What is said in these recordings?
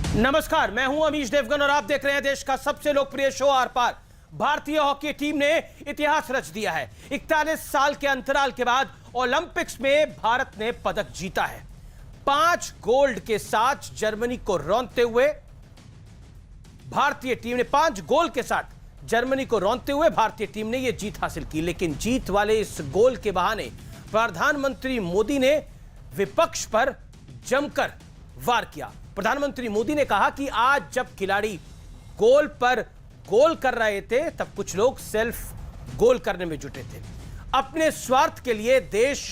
नमस्कार, मैं हूं अमीश देवगन और आप देख रहे हैं देश का सबसे लोकप्रिय शो आर पार। भारतीय हॉकी टीम ने इतिहास रच दिया है। 41 साल के अंतराल के बाद ओलंपिक्स में भारत ने पदक जीता है। 5 गोल्ड के साथ जर्मनी को रौंदते हुए भारतीय टीम ने 5 गोल के साथ जर्मनी को रौंदते हुए भारतीय टीम ने यह जीत हासिल की। लेकिन जीत वाले इस गोल के बहाने प्रधानमंत्री मोदी ने विपक्ष पर जमकर वार किया। प्रधानमंत्री मोदी ने कहा कि आज जब खिलाड़ी गोल पर गोल कर रहे थे तब कुछ लोग सेल्फ गोल करने में जुटे थे। अपने स्वार्थ के लिए देश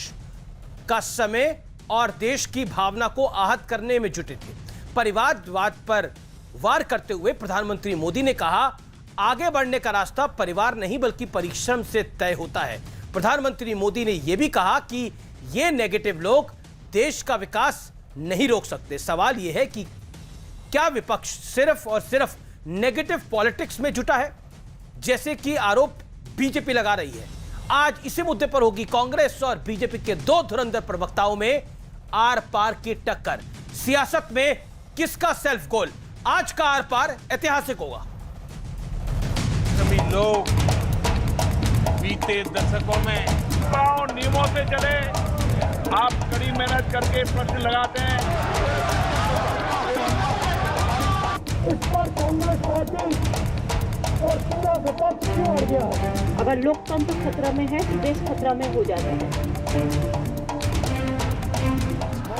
का समय और देश की भावना को आहत करने में जुटे थे। परिवारवाद पर वार करते हुए प्रधानमंत्री मोदी ने कहा, आगे बढ़ने का रास्ता परिवार नहीं बल्कि परिश्रम से तय होता है। प्रधानमंत्री मोदी ने यह भी कहा कि ये नेगेटिव लोग देश का विकास नहीं रोक सकते। सवाल यह है कि क्या विपक्ष सिर्फ और सिर्फ नेगेटिव पॉलिटिक्स में जुटा है, जैसे कि आरोप बीजेपी लगा रही है। आज इसी मुद्दे पर होगी कांग्रेस और बीजेपी के 2 धुरंधर प्रवक्ताओं में आर पार की टक्कर। सियासत में किसका सेल्फ गोल? आज का आर पार ऐतिहासिक होगा। सभी लोग बीते दशकों में नियमों से चले, आप कड़ी मेहनत करके प्रश्न लगाते हैं। इस पर कांग्रेस पार्टी और पूरा विपक्ष क्यों अड़ गया? अगर लोकतंत्र खतरा में है तो देश खतरा में हो जाता है।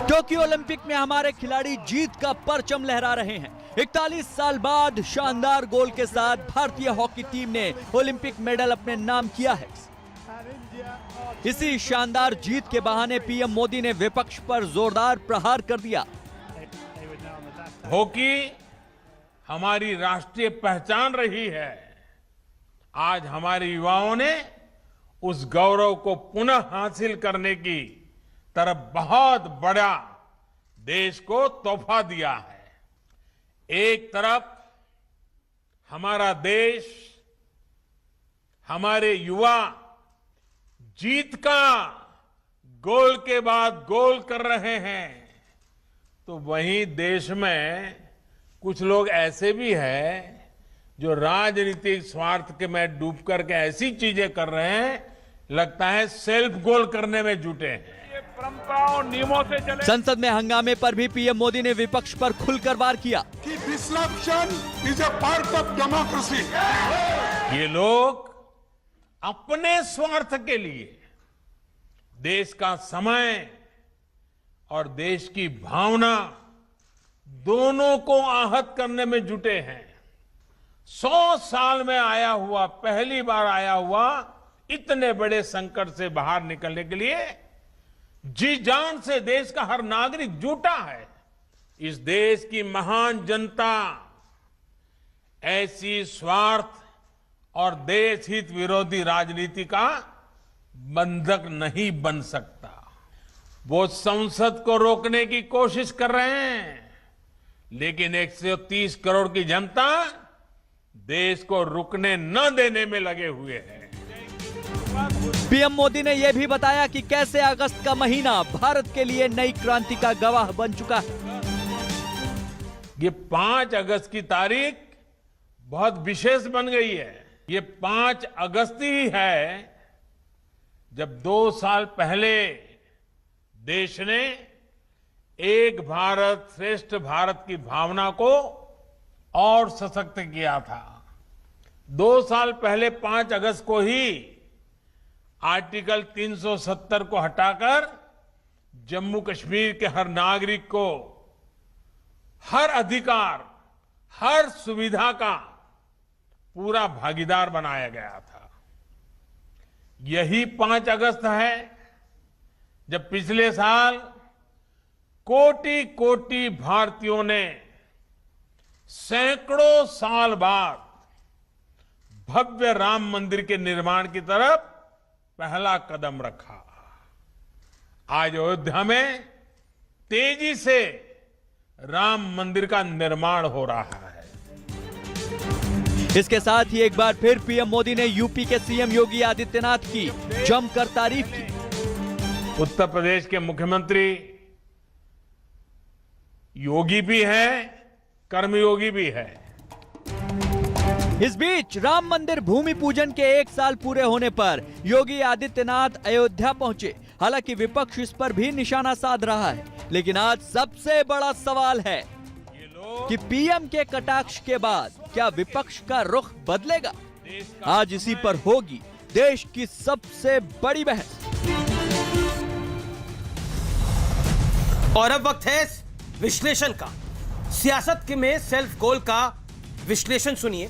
टोक्यो ओलंपिक में हमारे खिलाड़ी जीत का परचम लहरा रहे हैं। 41 साल बाद शानदार गोल के साथ भारतीय हॉकी टीम ने ओलंपिक मेडल अपने नाम किया है। इसी शानदार जीत के बहाने पीएम मोदी ने विपक्ष पर जोरदार प्रहार कर दिया। हॉकी हमारी राष्ट्रीय पहचान रही है। आज हमारे युवाओं ने उस गौरव को पुनः हासिल करने की तरफ बहुत बड़ा देश को तोहफा दिया है। एक तरफ हमारा देश, हमारे युवा जीत का गोल के बाद गोल कर रहे हैं, तो वहीं देश में कुछ लोग ऐसे भी हैं जो राजनीतिक स्वार्थ के में डूब करके ऐसी चीजें कर रहे हैं, लगता है सेल्फ गोल करने में जुटे हैं। ये परंपराओं नियमों से चले। संसद में हंगामे पर भी पीएम मोदी ने विपक्ष पर खुलकर वार किया कि disruption is a part of democracy. ये लोग अपने स्वार्थ के लिए देश का समय और देश की भावना दोनों को आहत करने में जुटे हैं। 100 साल में आया हुआ, पहली बार आया हुआ इतने बड़े संकट से बाहर निकलने के लिए जी जान से देश का हर नागरिक जुटा है। इस देश की महान जनता ऐसी स्वार्थ और देश हित विरोधी राजनीति का बंधक नहीं बन सकता। वो संसद को रोकने की कोशिश कर रहे हैं, लेकिन 130 करोड़ की जनता देश को रुकने न देने में लगे हुए हैं। पीएम मोदी ने यह भी बताया कि कैसे अगस्त का महीना भारत के लिए नई क्रांति का गवाह बन चुका है। ये 5 अगस्त की तारीख बहुत विशेष बन गई है। ये 5 अगस्त ही है जब 2 साल पहले देश ने एक भारत श्रेष्ठ भारत की भावना को और सशक्त किया था। 2 साल पहले 5 अगस्त को ही आर्टिकल 370 को हटाकर जम्मू कश्मीर के हर नागरिक को हर अधिकार, हर सुविधा का पूरा भागीदार बनाया गया था। यही 5 अगस्त है जब पिछले साल कोटि कोटि भारतीयों ने सैकड़ों साल बाद भव्य राम मंदिर के निर्माण की तरफ पहला कदम रखा। आज अयोध्या में तेजी से राम मंदिर का निर्माण हो रहा है। इसके साथ ही एक बार फिर पीएम मोदी ने यूपी के सीएम योगी आदित्यनाथ की जमकर तारीफ की। उत्तर प्रदेश के मुख्यमंत्री योगी भी हैं, कर्मयोगी भी है। इस बीच राम मंदिर भूमि पूजन के 1 साल पूरे होने पर योगी आदित्यनाथ अयोध्या पहुंचे। हालांकि विपक्ष इस पर भी निशाना साध रहा है, लेकिन आज सबसे बड़ा सवाल है कि पीएम के कटाक्ष के बाद क्या विपक्ष का रुख बदलेगा? आज इसी पर होगी देश की सबसे बड़ी बहस। और अब वक्त है विश्लेषण का। सियासत के में सेल्फ गोल का विश्लेषण सुनिए।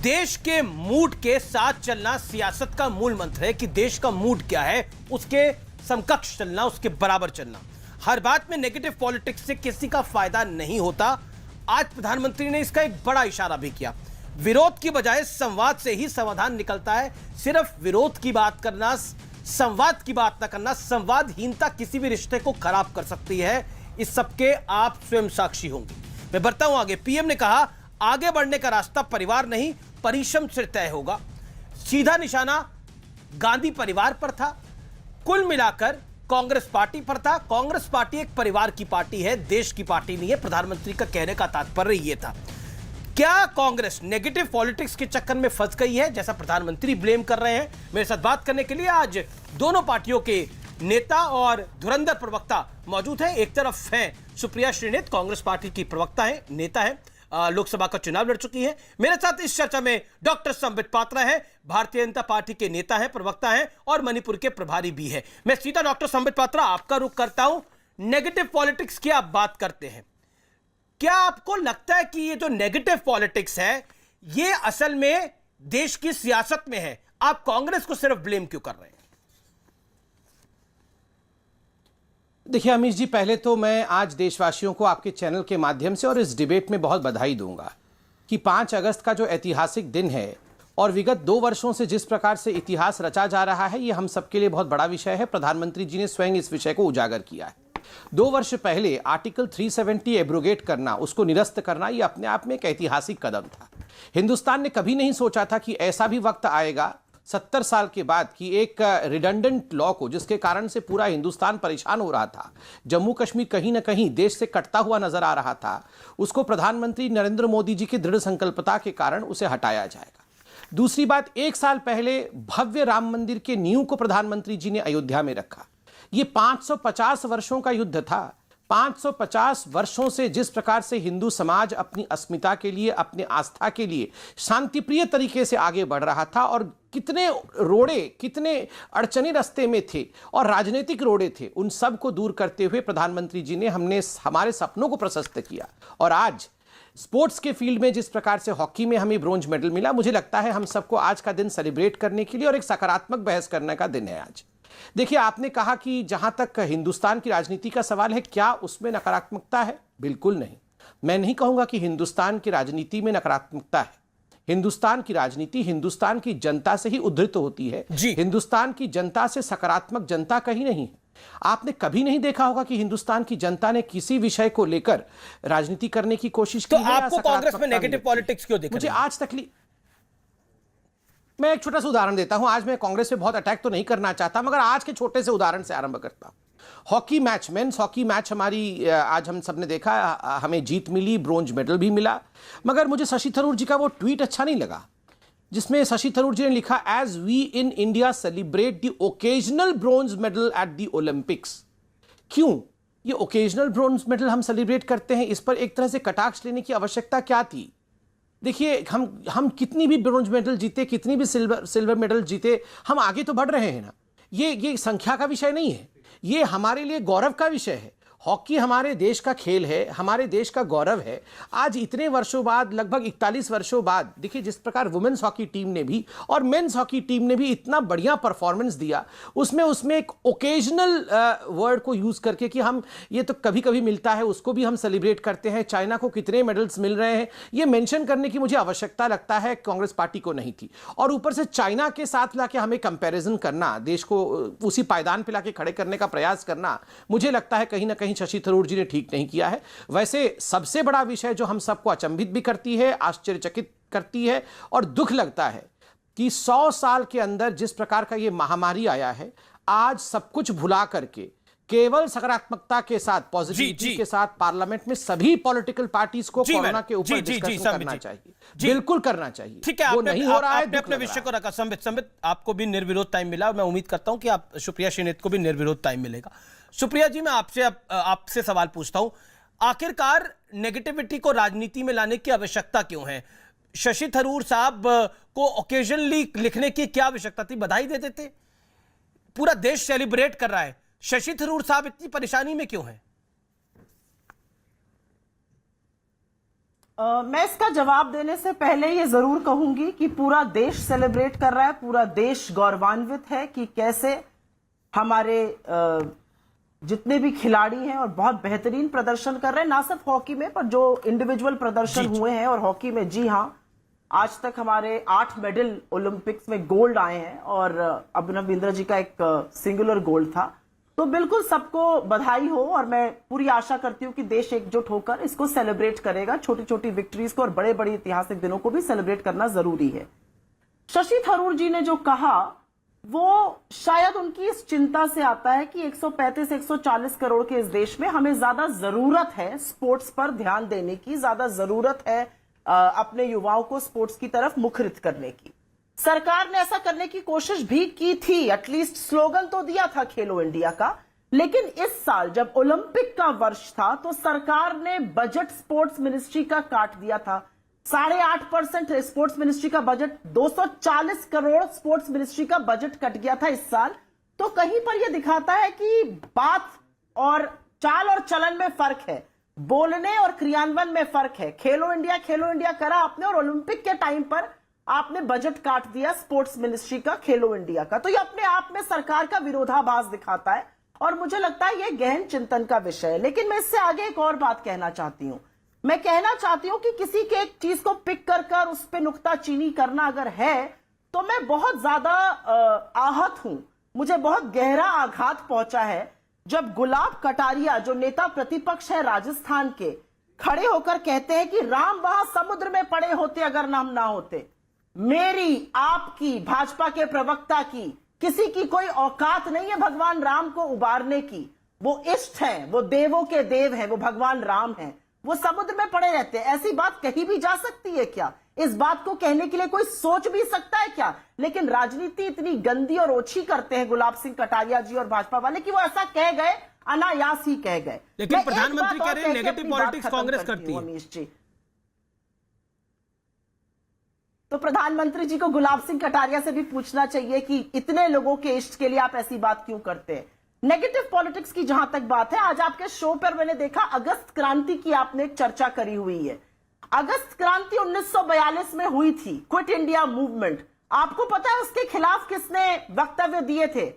देश के मूड के साथ चलना सियासत का मूल मंत्र है कि देश का मूड क्या है, उसके समकक्ष चलना, उसके बराबर चलना। हर बात में नेगेटिव पॉलिटिक्स से किसी का फायदा नहीं होता। आज प्रधानमंत्री ने इसका एक बड़ा इशारा भी किया। विरोध की बजाय संवाद से ही समाधान निकलता है। सिर्फ विरोध की बात करना, संवाद की बात ना करना, संवादहीनता किसी भी रिश्ते को खराब कर सकती है। इस सबके आप स्वयं साक्षी होंगे। मैं बढ़ता हूं आगे। पीएम ने कहा आगे बढ़ने का रास्ता परिवार नहीं परिश्रम से तय होगा। सीधा निशाना गांधी परिवार पर था, कुल मिलाकर कांग्रेस पार्टी पर था। कांग्रेस पार्टी एक परिवार की पार्टी है, देश की पार्टी नहीं है। प्रधानमंत्री का कहने का तात्पर्य यह था। क्या कांग्रेस नेगेटिव पॉलिटिक्स के चक्कर में फंस गई है, जैसा प्रधानमंत्री ब्लेम कर रहे हैं? मेरे साथ बात करने के लिए आज दोनों पार्टियों के नेता और धुरंधर प्रवक्ता मौजूद हैं। एक तरफ हैं सुप्रिया श्रीनेत, कांग्रेस पार्टी की प्रवक्ता है, नेता है, लोकसभा का चुनाव लड़ चुकी है। मेरे साथ इस चर्चा में डॉक्टर संबित पात्रा है, भारतीय जनता पार्टी के नेता है, प्रवक्ता है और मणिपुर के प्रभारी भी है। मैं सीधा डॉक्टर संबित पात्रा आपका रुख करता हूं। नेगेटिव पॉलिटिक्स की आप बात करते हैं, क्या आपको लगता है कि ये जो नेगेटिव पॉलिटिक्स है ये असल में देश की सियासत में है? आप कांग्रेस को सिर्फ ब्लेम क्यों कर रहे हैं? देखिए अमीश जी, पहले तो मैं आज देशवासियों को आपके चैनल के माध्यम से और इस डिबेट में बहुत बधाई दूंगा कि 5 अगस्त का जो ऐतिहासिक दिन है और विगत 2 वर्षों से जिस प्रकार से इतिहास रचा जा रहा है, ये हम सबके लिए बहुत बड़ा विषय है। प्रधानमंत्री जी ने स्वयं इस विषय को उजागर किया है। 2 वर्ष पहले आर्टिकल 370 एब्रोगेट करना, उसको निरस्त करना, ये अपने आप में एक ऐतिहासिक कदम था। हिंदुस्तान ने कभी नहीं सोचा था कि ऐसा भी वक्त आएगा 70 साल के बाद कि एक रिडंडेंट लॉ को, जिसके कारण से पूरा हिंदुस्तान परेशान हो रहा था, जम्मू कश्मीर कहीं ना कहीं देश से कटता हुआ नजर आ रहा था, उसको प्रधानमंत्री नरेंद्र मोदी जी की दृढ़ संकल्पता के कारण उसे हटाया जाएगा। दूसरी बात, 1 साल पहले भव्य राम मंदिर के नींव को प्रधानमंत्री जी ने अयोध्या में रखा। ये 550 वर्षों का युद्ध था। 550 वर्षों से जिस प्रकार से हिंदू समाज अपनी अस्मिता के लिए, अपने आस्था के लिए शांतिप्रिय तरीके से आगे बढ़ रहा था, और कितने रोड़े, कितने अड़चने रास्ते में थे और राजनीतिक रोड़े थे, उन सब को दूर करते हुए प्रधानमंत्री जी ने हमारे सपनों को प्रशस्त किया। और आज स्पोर्ट्स के फील्ड में जिस प्रकार से हॉकी में हमें ब्रोंज मेडल मिला, मुझे लगता है हम सबको आज का दिन सेलिब्रेट करने के लिए और एक सकारात्मक बहस करने का दिन है आज। देखिए, आपने कहा कि जहां तक हिंदुस्तान की राजनीति का सवाल है, क्या उसमें नकारात्मकता है? बिल्कुल नहीं। मैं नहीं कहूंगा कि हिंदुस्तान की राजनीति में नकारात्मकता है। हिंदुस्तान की राजनीति हिंदुस्तान की जनता से ही उद्धृत होती है। हिंदुस्तान की जनता से सकारात्मक जनता कहीं नहीं है। आपने कभी नहीं देखा होगा कि हिंदुस्तान की जनता ने किसी विषय को लेकर राजनीति करने की कोशिश की। तो आपको कांग्रेस में नेगेटिव पॉलिटिक्स क्यों दिख रही है? मुझे आज तक मैं एक छोटा सा उदाहरण देता हूं। आज मैं कांग्रेस पे बहुत अटैक तो नहीं करना चाहता, मगर आज के छोटे से उदाहरण से आरंभ करता हूं। Hockey match, men's hockey match हमारी, आज हम सबने देखा, हमें जीत मिली, ब्रोंज मेडल भी मिला। मगर मुझे शशि थरूर जी का वो ट्वीट अच्छा नहीं लगा, जिसमें शशि थरूर जी ने लिखा, as we in India celebrate the occasional bronze medal at the Olympics. क्यों ये ओकेजनल ब्रोंज मेडल हम सेलिब्रेट करते हैं? इस पर एक तरह से कटाक्ष लेने की आवश्यकता क्या थी? देखिए, हम कितनी भी ब्रोंज मेडल जीते, कितनी भी सिल्वर मेडल जीते, हम आगे तो बढ़ रहे हैं ना। ये संख्या का विषय नहीं है, ये हमारे लिए गौरव का विषय है। हॉकी हमारे देश का खेल है, हमारे देश का गौरव है। आज इतने वर्षों बाद, लगभग 41 वर्षों बाद, देखिए जिस प्रकार वुमेन्स हॉकी टीम ने भी और मेंस हॉकी टीम ने भी इतना बढ़िया परफॉर्मेंस दिया, उसमें एक ओकेजनल वर्ड को यूज करके कि हम, ये तो कभी कभी मिलता है, उसको भी हम सेलिब्रेट करते हैं। चाइना को कितने मेडल्स मिल रहे हैं, ये मेंशन करने की मुझे आवश्यकता लगता है कांग्रेस पार्टी को नहीं थी। और ऊपर से चाइना के साथ लाके हमें कंपैरिजन करना, देश को उसी पायदान पे लाके खड़े करने का प्रयास करना, मुझे लगता है कहीं ना कहीं शशि थरूर जी ने ठीक नहीं किया है। वैसे सबसे बड़ा विषय जो हम सबको अचंभित भी करती है, आश्चर्यचकित करती है और दुख लगता है कि 100 साल के अंदर जिस प्रकार का ये महामारी आया है, आज सब कुछ भुला करके केवल सकारात्मकता के साथ, पॉजिटिविटी के साथ पार्लियामेंट में सभी पॉलिटिकल पार्टीज को कोरोना के ऊपर डिस्कशन करना चाहिए, बिल्कुल करना चाहिए। ठीक है, वो नहीं हो रहा है। आपने अपने विषय को रखा। संबित, आपको भी निर्विरोध टाइम मिला और मैं उम्मीद करता हूं कि आप सुप्रिया श्रीनेत को भी निर्विरोध टाइम मिलेगा। सुप्रिया जी, मैं आपसे सवाल पूछता हूं, आखिरकार नेगेटिविटी को राजनीति में लाने की आवश्यकता क्यों है? शशि थरूर साहब को ओकेजनली लिखने की क्या आवश्यकता थी? बधाई दे देते। पूरा देश सेलिब्रेट कर रहा है, शशि थरूर साहब इतनी परेशानी में क्यों हैं? मैं इसका जवाब देने से पहले ये जरूर कहूंगी कि पूरा देश सेलिब्रेट कर रहा है, पूरा देश गौरवान्वित है कि कैसे हमारे जितने भी खिलाड़ी हैं और बहुत बेहतरीन प्रदर्शन कर रहे हैं, ना सिर्फ हॉकी में पर जो इंडिविजुअल प्रदर्शन हुए हैं। और हॉकी में जी हां, आज तक हमारे 8 मेडल ओलंपिक्स में गोल्ड आए हैं और अभिनव बिंद्रा जी का एक सिंगुलर गोल्ड था। तो बिल्कुल सबको बधाई हो और मैं पूरी आशा करती हूं कि देश एकजुट होकर इसको सेलिब्रेट करेगा। छोटी छोटी विक्ट्रीज को और बड़े बड़े ऐतिहासिक दिनों को भी सेलिब्रेट करना जरूरी है। शशि थरूर जी ने जो कहा वो शायद उनकी इस चिंता से आता है कि 135-140 करोड़ के इस देश में हमें ज्यादा जरूरत है स्पोर्ट्स पर ध्यान देने की, ज्यादा जरूरत है अपने युवाओं को स्पोर्ट्स की तरफ मुखरित करने की। सरकार ने ऐसा करने की कोशिश भी की थी, एटलीस्ट स्लोगन तो दिया था खेलो इंडिया का। लेकिन इस साल जब ओलंपिक का वर्ष था तो सरकार ने बजट स्पोर्ट्स मिनिस्ट्री का काट दिया था। 8.5% स्पोर्ट्स मिनिस्ट्री का बजट, 240 करोड़ स्पोर्ट्स मिनिस्ट्री का बजट कट गया था इस साल। तो कहीं पर यह दिखाता है कि बात और चाल और चलन में फर्क है, बोलने और क्रियान्वयन में फर्क है। खेलो इंडिया करा आपने और ओलंपिक के टाइम पर आपने बजट काट दिया स्पोर्ट्स मिनिस्ट्री का, खेलो इंडिया का। तो ये अपने आप में सरकार का विरोधाभास दिखाता है और मुझे लगता है ये गहन चिंतन का विषय है। लेकिन मैं इससे आगे एक और बात कहना चाहती हूं। मैं कहना चाहती हूं कि किसी के एक चीज को पिक कर उस पर नुक्ताचीनी करना अगर है तो मैं बहुत ज्यादा आहत हूं, मुझे बहुत गहरा आघात पहुंचा है जब गुलाब कटारिया जो नेता प्रतिपक्ष है राजस्थान के, खड़े होकर कहते हैं कि राम वहां समुद्र में पड़े होते अगर नाम ना होते। मेरी, आपकी, भाजपा के प्रवक्ता की, किसी की कोई औकात नहीं है भगवान राम को उबारने की। वो इष्ट हैं, वो देवों के देव हैं, वो भगवान राम हैं, वो समुद्र में पड़े रहते हैं। ऐसी बात कही भी जा सकती है क्या? इस बात को कहने के लिए कोई सोच भी सकता है क्या? लेकिन राजनीति इतनी गंदी और ओछी करते हैं गुलाब सिंह कटारिया जी और भाजपा वाले कि वो ऐसा कह गए, अनायास ही कह गए। लेकिन प्रधानमंत्री कह रहे हैं नेगेटिव पॉलिटिक्स कांग्रेस करती है। अमीश जी, तो प्रधानमंत्री जी को गुलाब सिंह कटारिया से भी पूछना चाहिए कि इतने लोगों के इष्ट के लिए आप ऐसी बात क्यों करते हैं। नेगेटिव पॉलिटिक्स की जहां तक बात है, आज आपके शो पर मैंने देखा अगस्त क्रांति की आपने एक चर्चा करी हुई है। अगस्त क्रांति 1942 में हुई थी, क्विट इंडिया मूवमेंट। आपको पता है उसके खिलाफ किसने वक्तव्य दिए थे?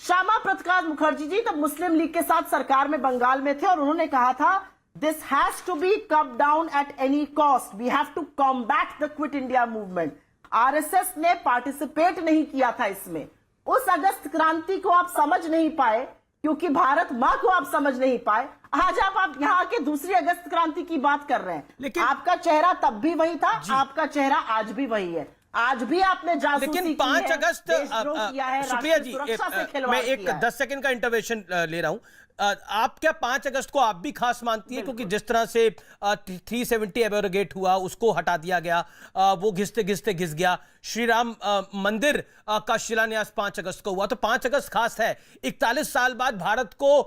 श्यामा प्रसाद मुखर्जी जी तब मुस्लिम लीग के साथ सरकार में बंगाल में थे और उन्होंने कहा था This has to be cut down at any cost. We have to combat the Quit India movement. RSS ने पार्टिसिपेट नहीं किया था इसमें। उस अगस्त क्रांति को आप समझ नहीं पाए क्योंकि भारत मां को आप समझ नहीं पाए। आज आप यहाँ के दूसरी अगस्त क्रांति की बात कर रहे हैं। लेकिन आपका चेहरा तब भी वही था, आपका चेहरा आज भी वही है। आज भी आपने जासूसी की है, लेकिन 5 अगस्त किया है, सुप्रिया जी, मैं एक 10 सेकंड का इंटरवेंशन ले रहा हूं। आप क्या 5 अगस्त को आप भी खास मानती है? क्योंकि जिस तरह से 370 एब्रोगेट हुआ, उसको हटा दिया गया, वो घिसते घिस गया। श्री राम मंदिर का शिलान्यास 5 अगस्त को हुआ, तो 5 अगस्त खास है। 41 साल बाद भारत को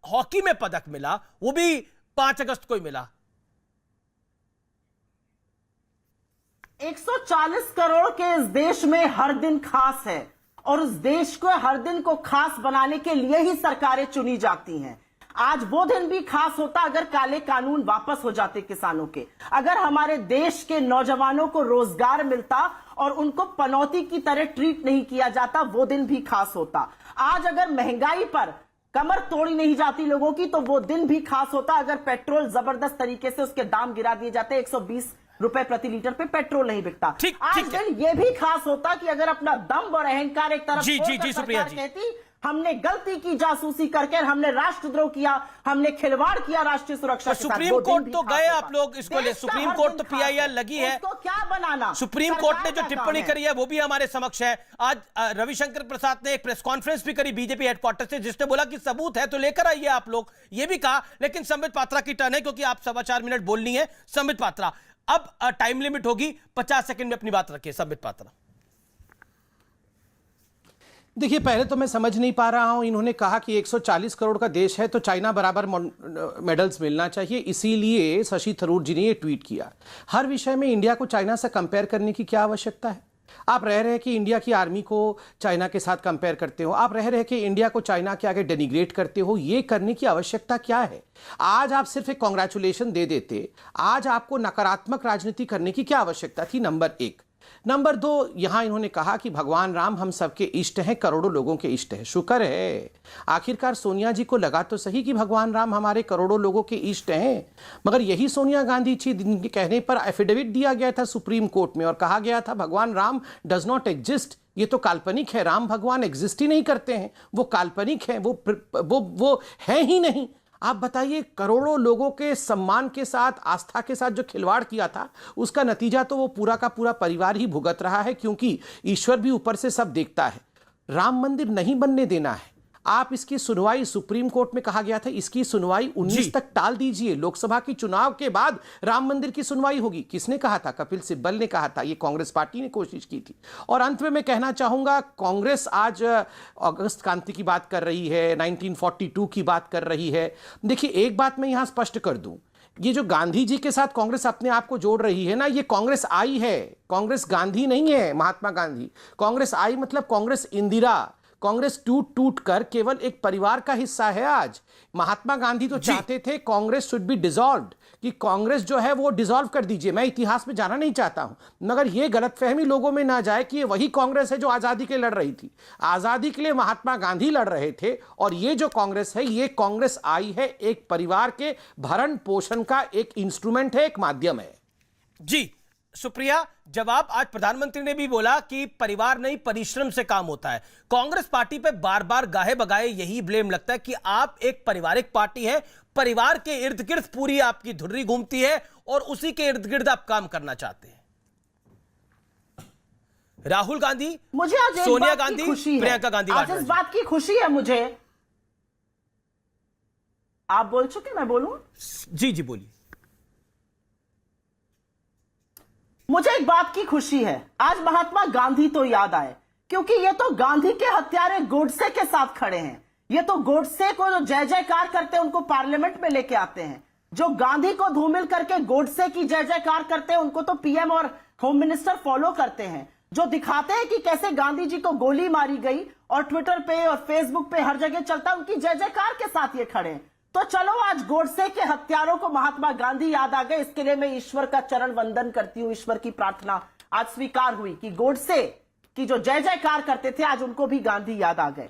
हॉकी में पदक मिला, वो भी 5 अगस्त को ही मिला। 140 करोड़ के इस देश में हर दिन खास है और उस देश को हर दिन को खास बनाने के लिए ही सरकारें चुनी जाती हैं। आज वो दिन भी खास होता अगर काले कानून वापस हो जाते किसानों के, अगर हमारे देश के नौजवानों को रोजगार मिलता और उनको पनौती की तरह ट्रीट नहीं किया जाता, वो दिन भी खास होता। आज अगर महंगाई पर कमर तोड़ी नहीं जाती लोगों की, तो वो दिन भी खास होता अगर पेट्रोल जबरदस्त तरीके से उसके दाम गिरा दिए जाते। 120 रुपए प्रति लीटर पे पेट्रोल नहीं बिकता। आज दिन ये भी खास होता कि अगर अपना दम और अहंकार एक तरफ जी सुप्रिया जी कहती हमने गलती की जासूसी करके, हमने राष्ट्रद्रोह किया, हमने खिलवाड़ किया राष्ट्रीय सुरक्षा के साथ। सुप्रीम कोर्ट तो गए आप लोग इसको ले, सुप्रीम कोर्ट तो पीआईआर लगी है, उसको क्या बनाना? सुप्रीम कोर्ट ने जो टिप्पणी करी है वो भी हमारे समक्ष है। आज रविशंकर प्रसाद ने एक प्रेस कॉन्फ्रेंस भी करी बीजेपी हेडक्वार्टर से, जिसने बोला कि सबूत है तो लेकर आइए आप लोग, ये भी कहा। लेकिन संबित पात्रा की टर्न है, क्योंकि आप 4.25 मिनट बोलनी है। संबित पात्रा, अब टाइम लिमिट होगी, 50 सेकंड में अपनी बात रखिए। संबित पात्रा, देखिए, पहले तो मैं समझ नहीं पा रहा हूं, इन्होंने कहा कि 140 करोड़ का देश है तो चाइना बराबर मेडल्स मिलना चाहिए, इसीलिए शशि थरूर जी ने ये ट्वीट किया। हर विषय में इंडिया को चाइना से कंपेयर करने की क्या आवश्यकता है? आप रह रहे कि इंडिया की आर्मी को चाइना के साथ कंपेयर करते हो, आप रह रहे कि इंडिया को चाइना के आगे डेनिग्रेट करते हो, ये करने की आवश्यकता क्या है? आज आप सिर्फ एक कॉन्ग्रेचुलेशन दे देते, आज आपको नकारात्मक राजनीति करने की क्या आवश्यकता थी? नंबर 1। नंबर 2, यहां इन्होंने कहा कि भगवान राम हम सबके इष्ट हैं, करोड़ों लोगों के इष्ट है। शुक्र है आखिरकार सोनिया जी को लगा तो सही कि भगवान राम हमारे करोड़ों लोगों के इष्ट हैं। मगर यही सोनिया गांधी जी जिनके कहने पर एफिडेविट दिया गया था सुप्रीम कोर्ट में और कहा गया था भगवान राम डज नॉट एग्जिस्ट, ये तो काल्पनिक है, राम भगवान एग्जिस्ट ही नहीं करते हैं, वो काल्पनिक है, वो है ही नहीं। आप बताइए, करोड़ों लोगों के सम्मान के साथ, आस्था के साथ जो खिलवाड़ किया था, उसका नतीजा तो वो पूरा का पूरा परिवार ही भुगत रहा है, क्योंकि ईश्वर भी ऊपर से सब देखता है। राम मंदिर नहीं बनने देना है। आप इसकी सुनवाई, सुप्रीम कोर्ट में कहा गया था इसकी सुनवाई 19 तक टाल दीजिए, लोकसभा की चुनाव के बाद राम मंदिर की सुनवाई होगी। किसने कहा था? कपिल सिब्बल ने कहा था, ये कांग्रेस पार्टी ने कोशिश की थी। और अंत में मैं कहना चाहूंगा, कांग्रेस आज अगस्त क्रांति की बात कर रही है, 1942 की बात कर रही है। देखिए, एक बात मैं यहां स्पष्ट कर दूं, ये जो गांधी जी के साथ कांग्रेस अपने आप को जोड़ रही है ना, ये कांग्रेस आई है, कांग्रेस गांधी नहीं है, महात्मा गांधी। कांग्रेस आई मतलब कांग्रेस इंदिरा। कांग्रेस टूट टूट कर केवल एक परिवार का हिस्सा है आज। महात्मा गांधी तो चाहते थे कांग्रेस शुड बी डिसॉल्व्ड, कि कांग्रेस जो है वो डिसॉल्व कर दीजिए। मैं इतिहास में जाना नहीं चाहता हूं, मगर ये गलतफहमी लोगों में ना जाए कि ये वही कांग्रेस है जो आजादी के लिए लड़ रही थी। आजादी के लिए महात्मा गांधी लड़ रहे थे, और ये जो कांग्रेस है, ये कांग्रेस आई है एक परिवार के भरण पोषण का एक इंस्ट्रूमेंट है, एक माध्यम है। जी सुप्रिया, जवाब आज प्रधानमंत्री ने भी बोला कि परिवार नहीं परिश्रम से काम होता है। कांग्रेस पार्टी पे बार बार गाहे बगाए यही ब्लेम लगता है कि आप एक पारिवारिक पार्टी है, परिवार के इर्द गिर्द पूरी आपकी धुर्री घूमती है और उसी के इर्द गिर्द आप काम करना चाहते हैं। राहुल गांधी, मुझे आज सोनिया गांधी, प्रियंका गांधी, आज इस बात की खुशी है मुझे। आप बोल चुके, मैं बोलूं? जी जी बोलिए। मुझे एक बात की खुशी है, आज महात्मा गांधी तो याद आए, क्योंकि ये तो गांधी के हत्यारे गोडसे के साथ खड़े हैं। ये तो गोडसे को जो जय जयकार करते हैं उनको पार्लियामेंट में लेके आते हैं, जो गांधी को धूमिल करके गोडसे की जय जयकार करते हैं उनको तो पीएम और होम मिनिस्टर फॉलो करते हैं, जो दिखाते हैं कि कैसे गांधी जी को गोली मारी गई और ट्विटर पे और फेसबुक पे हर जगह चलता है, उनकी जय जयकार के साथ ये खड़े हैं। तो चलो, आज गोडसे के हत्यारों को महात्मा गांधी याद आ गए, इसके लिए मैं ईश्वर का चरण वंदन करती हूं। ईश्वर की प्रार्थना आज स्वीकार हुई कि गोडसे की जो जय जयकार करते थे, आज उनको भी गांधी याद आ गए।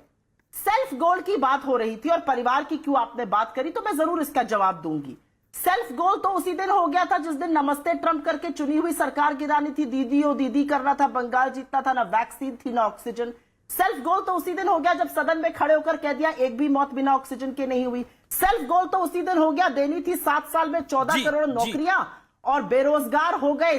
सेल्फ गोल की बात हो रही थी और परिवार की क्यों आपने बात करी, तो मैं जरूर इसका जवाब दूंगी। सेल्फ गोल तो उसी दिन हो गया था जिस दिन नमस्ते ट्रंप करके चुनी हुई सरकार गिरानी थी, दीदी ओ दीदी करना था, बंगाल जीतना था, ना वैक्सीन थी ना ऑक्सीजन। सेल्फ गोल तो उसी दिन हो गया जब सदन में खड़े होकर कह दिया एक भी मौत बिना ऑक्सीजन के नहीं हुई। सेल्फ गोल तो उसी दिन हो गया, देनी थी 7 साल में 14 करोड़ नौकरियां और बेरोजगार हो गए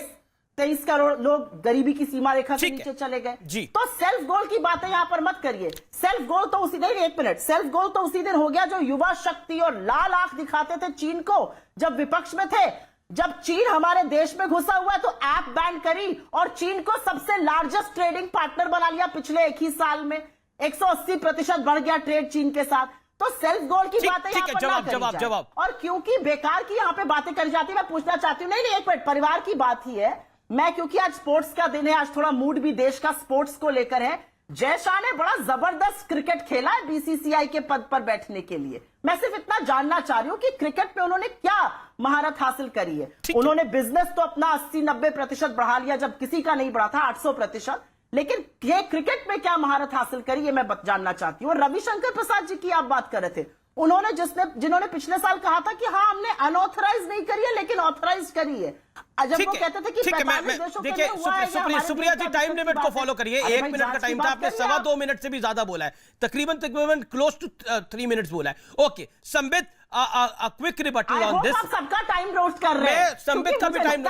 23 करोड़ लोग, गरीबी की सीमा रेखा के नीचे चले गए। तो सेल्फ गोल की बातें यहां पर मत करिए। सेल्फ गोल तो उसी दिन, एक मिनट, सेल्फ गोल तो उसी दिन हो गया जो युवा शक्ति और लाल आंख दिखाते थे चीन को जब विपक्ष में थे। जब चीन हमारे देश में घुसा हुआ है तो ऐप बैन करी और चीन को सबसे लार्जेस्ट ट्रेडिंग पार्टनर बना लिया। पिछले एक ही साल में 180% बढ़ गया ट्रेड चीन के साथ। तो सेल्फ गोल की बातें यहां पर ना करी जाए। और क्योंकि बेकार की यहां पे बातें करी जाती है, मैं पूछना चाहती हूं, नहीं एक मिनट, परिवार की बात ही है। मैं, क्योंकि आज स्पोर्ट्स का दिन है, आज थोड़ा मूड भी देश का स्पोर्ट्स को लेकर है। जय शाह ने बड़ा जबरदस्त क्रिकेट खेला है बीसीसीआई के पद पर बैठने के लिए। मैं सिर्फ इतना जानना चाह रही हूं कि क्रिकेट में उन्होंने क्या महारत हासिल करी है। उन्होंने बिजनेस तो अपना 80-90% बढ़ा लिया जब किसी का नहीं बढ़ा था, 800%, लेकिन ये क्रिकेट में क्या महारत हासिल करी ये मैं जानना चाहती हूं। और रविशंकर प्रसाद जी की आप बात कर रहे थे, उन्होंने जिन्होंने पिछले साल कहा था कि हाँ हमने अनऑथराइज नहीं करी है लेकिन ऑथराइज करी है। जब ठीक वो है, कहते थे कि ठीक है, 45 देशों के देखिए लिए हुआ है, ये सुप्रिया हमारे सुप्रिया देश जी का टाइम विकल्प लिमिट की को बात फॉलो है। करिए। अरे 1 भाई, मिनट का जांच की टाइम था, बात आपने करिए सवा आप। 2 मिनट से भी ज्यादा बोला है, तकरीबन क्लोज टू 3 मिनट्स बोला है। Okay Sambit, quick rebuttal on this. आप सबका टाइम रोस्ट कर रहे हैं। मैं संबित का भी टाइम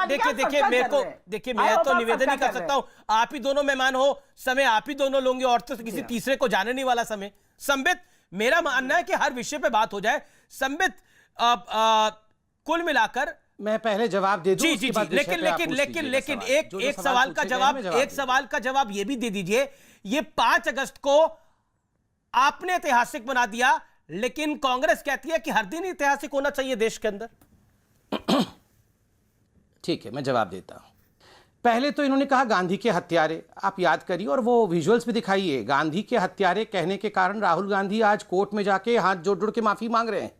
देखिए मैं तो निवेदन ही कर सकता हूं, आप ही दोनों मेहमान हो, समय आप ही दोनों लोगे और तो किसी तीसरे को जाने नहीं वाला समय। संबित, मेरा मानना है कि हर विषय पे बात हो जाए। संबित, कुल मिलाकर मैं पहले जवाब दे दूं, जी उसके जी बाद जी, विषय पे आप पूछ लेकिन लीजिएगा लेकिन सवाल। एक जो-जो एक सवाल का पूछे गए, जवाब मैं एक दूंगा। सवाल का जवाब ये भी दे दीजिए। ये 5 अगस्त को आपने ऐतिहासिक बना दिया, लेकिन कांग्रेस कहती है कि हर दिन ऐतिहासिक होना चाहिए देश के अंदर। ठीक है, मैं जवाब देता हूं। पहले तो इन्होंने कहा गांधी के हत्यारे, आप याद करिए और वो विजुअल्स भी दिखाइए। गांधी के हत्यारे कहने के कारण राहुल गांधी आज कोर्ट में जाके हाथ जोड़ जोड़ के माफी मांग रहे हैं,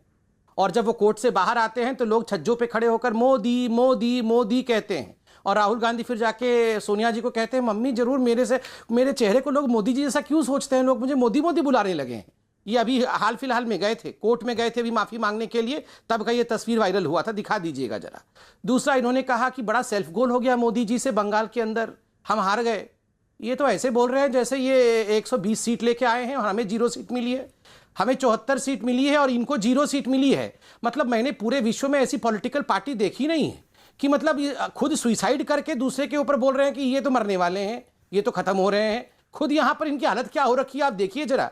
और जब वो कोर्ट से बाहर आते हैं तो लोग छज्जों पे खड़े होकर मोदी मोदी मोदी कहते हैं, और राहुल गांधी फिर जाके सोनिया जी को कहते हैं मम्मी जरूर मेरे चेहरे को लोग मोदी जी जैसा क्यों सोचते हैं, लोग मुझे मोदी मोदी बुलाने लगे हैं। ये अभी हाल फिलहाल में गए थे, कोर्ट में गए थे अभी माफी मांगने के लिए, तब का ये तस्वीर वायरल हुआ था, दिखा दीजिएगा जरा। दूसरा, इन्होंने कहा कि बड़ा सेल्फ गोल हो गया मोदी जी से बंगाल के अंदर, हम हार गए। ये तो ऐसे बोल रहे हैं जैसे ये 120 सीट लेके आए हैं और हमें 0 सीट मिली है। हमें 74 सीट मिली है और इनको 0 सीट मिली है। मतलब मैंने पूरे विश्व में ऐसी पॉलिटिकल पार्टी देखी नहीं है कि मतलब ये खुद सुइसाइड करके दूसरे के ऊपर बोल रहे हैं कि ये तो मरने वाले हैं, ये तो खत्म हो रहे हैं। खुद यहां पर इनकी हालत क्या हो रखी है आप देखिए जरा।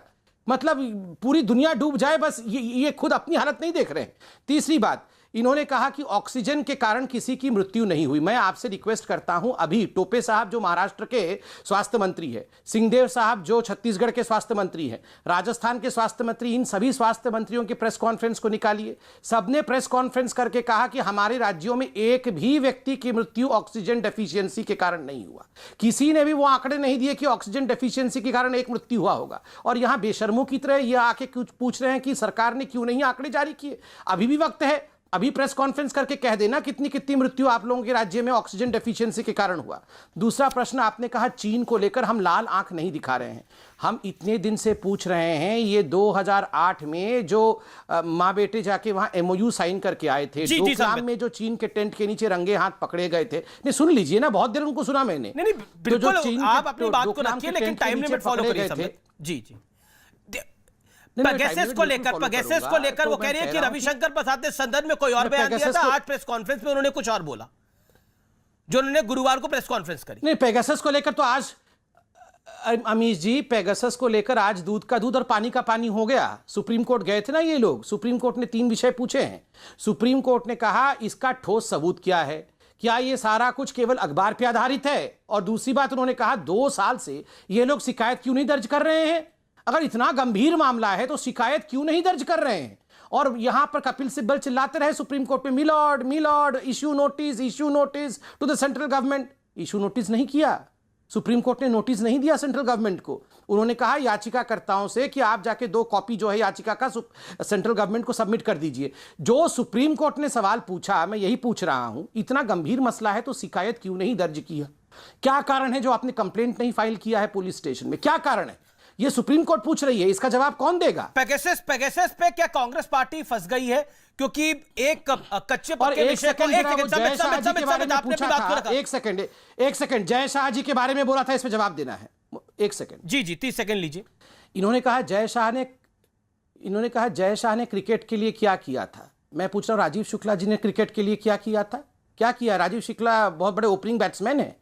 मतलब पूरी दुनिया डूब जाए, बस ये खुद अपनी हालत नहीं देख रहे हैं। तीसरी बात, इन्होंने कहा कि ऑक्सीजन के कारण किसी की मृत्यु नहीं हुई। मैं आपसे रिक्वेस्ट करता हूं, अभी टोपे साहब जो महाराष्ट्र के स्वास्थ्य मंत्री है, सिंहदेव साहब जो छत्तीसगढ़ के स्वास्थ्य मंत्री हैं, राजस्थान के स्वास्थ्य मंत्री, इन सभी स्वास्थ्य मंत्रियों के प्रेस कॉन्फ्रेंस को निकालिए। सबने प्रेस कॉन्फ्रेंस करके कहा कि हमारे राज्यों में एक भी व्यक्ति की मृत्यु ऑक्सीजन डेफिशिएंसी के कारण नहीं हुआ। किसी ने भी वो आंकड़े नहीं दिए कि ऑक्सीजन डेफिशिएंसी के कारण एक मृत्यु हुआ होगा। और यहां बेशर्मों की तरह ये आके कुछ पूछ रहे हैं कि सरकार ने क्यों नहीं आंकड़े जारी किए। अभी भी वक्त है, अभी प्रेस कॉन्फ्रेंस करके कह देना कितनी कितनी मृत्यु आप लोगों के राज्य में ऑक्सीजन डेफिशिएंसी के कारण हुआ। दूसरा प्रश्न, आपने कहा चीन को लेकर हम लाल आंख नहीं दिखा रहे हैं। हम इतने दिन से पूछ रहे हैं, ये 2008 में जो माँ बेटे जाके वहां एमओयू साइन करके आए थे, डोकलाम में जो चीन के टेंट के नीचे रंगे हाथ पकड़े गए थे। नहीं, सुन लीजिए ना, बहुत देर उनको सुना मैंने। नहीं बिल्कुल, आप अपनी बात को रखिए लेकिन टाइम लिमिट फॉलो करिए संबित। जी जी, पेगासस को लेकर वो कह रही है कि रविशंकर प्रसाद ने संदर्भ में कोई और बयान दिया था, आज प्रेस कॉन्फ्रेंस में उन्होंने कुछ और बोला, जो उन्होंने गुरुवार को प्रेस कॉन्फ्रेंस करी। नहीं, पेगासस को लेकर तो आज अमीश जी, पेगासस को लेकर आज दूध का दूध और पानी का पानी हो गया। सुप्रीम कोर्ट गए थे ना ये लोग, सुप्रीम कोर्ट ने 3 विषय पूछे हैं। सुप्रीम कोर्ट ने कहा इसका ठोस सबूत क्या है, क्या ये सारा कुछ केवल अखबार पे आधारित है, और दूसरी बात उन्होंने कहा 2 साल से ये लोग शिकायत क्यों नहीं दर्ज कर रहे हैं। अगर इतना गंभीर मामला है तो शिकायत क्यों नहीं दर्ज कर रहे हैं। और यहां पर कपिल सिब्बल चिल्लाते रहे सुप्रीम कोर्ट में, my lord issue notice to the central government. Issue notice नहीं किया, सुप्रीम कोर्ट ने नोटिस नहीं दिया सेंट्रल गवर्नमेंट को। उन्होंने कहा याचिकाकर्ताओं से कि आप जाके 2 कॉपी जो है याचिका का सेंट्रल गवर्नमेंट को सबमिट कर दीजिए। जो सुप्रीम कोर्ट ने सवाल पूछा, मैं यही पूछ रहा हूं, इतना गंभीर मसला है तो शिकायत क्यों नहीं दर्ज किया। क्या कारण है जो आपने कंप्लेंट नहीं फाइल किया है पुलिस स्टेशन में, क्या कारण है, ये सुप्रीम कोर्ट पूछ रही है, इसका जवाब कौन देगा। पेगासस पे क्या कांग्रेस पार्टी फंस गई है, क्योंकि एक कच्चे पक्के विषय को एक सेकंड जय शाह जी के बारे में बोला था, इस पे जवाब देना है। एक सेकंड, जी 30 सेकंड लीजिए। इन्होंने कहा जय शाह ने क्रिकेट के लिए क्या किया था। मैं पूछ रहा हूं राजीव शुक्ला जी ने क्रिकेट के लिए क्या किया था, क्या किया। राजीव शुक्ला बहुत बड़े ओपनिंग बैट्समैन है,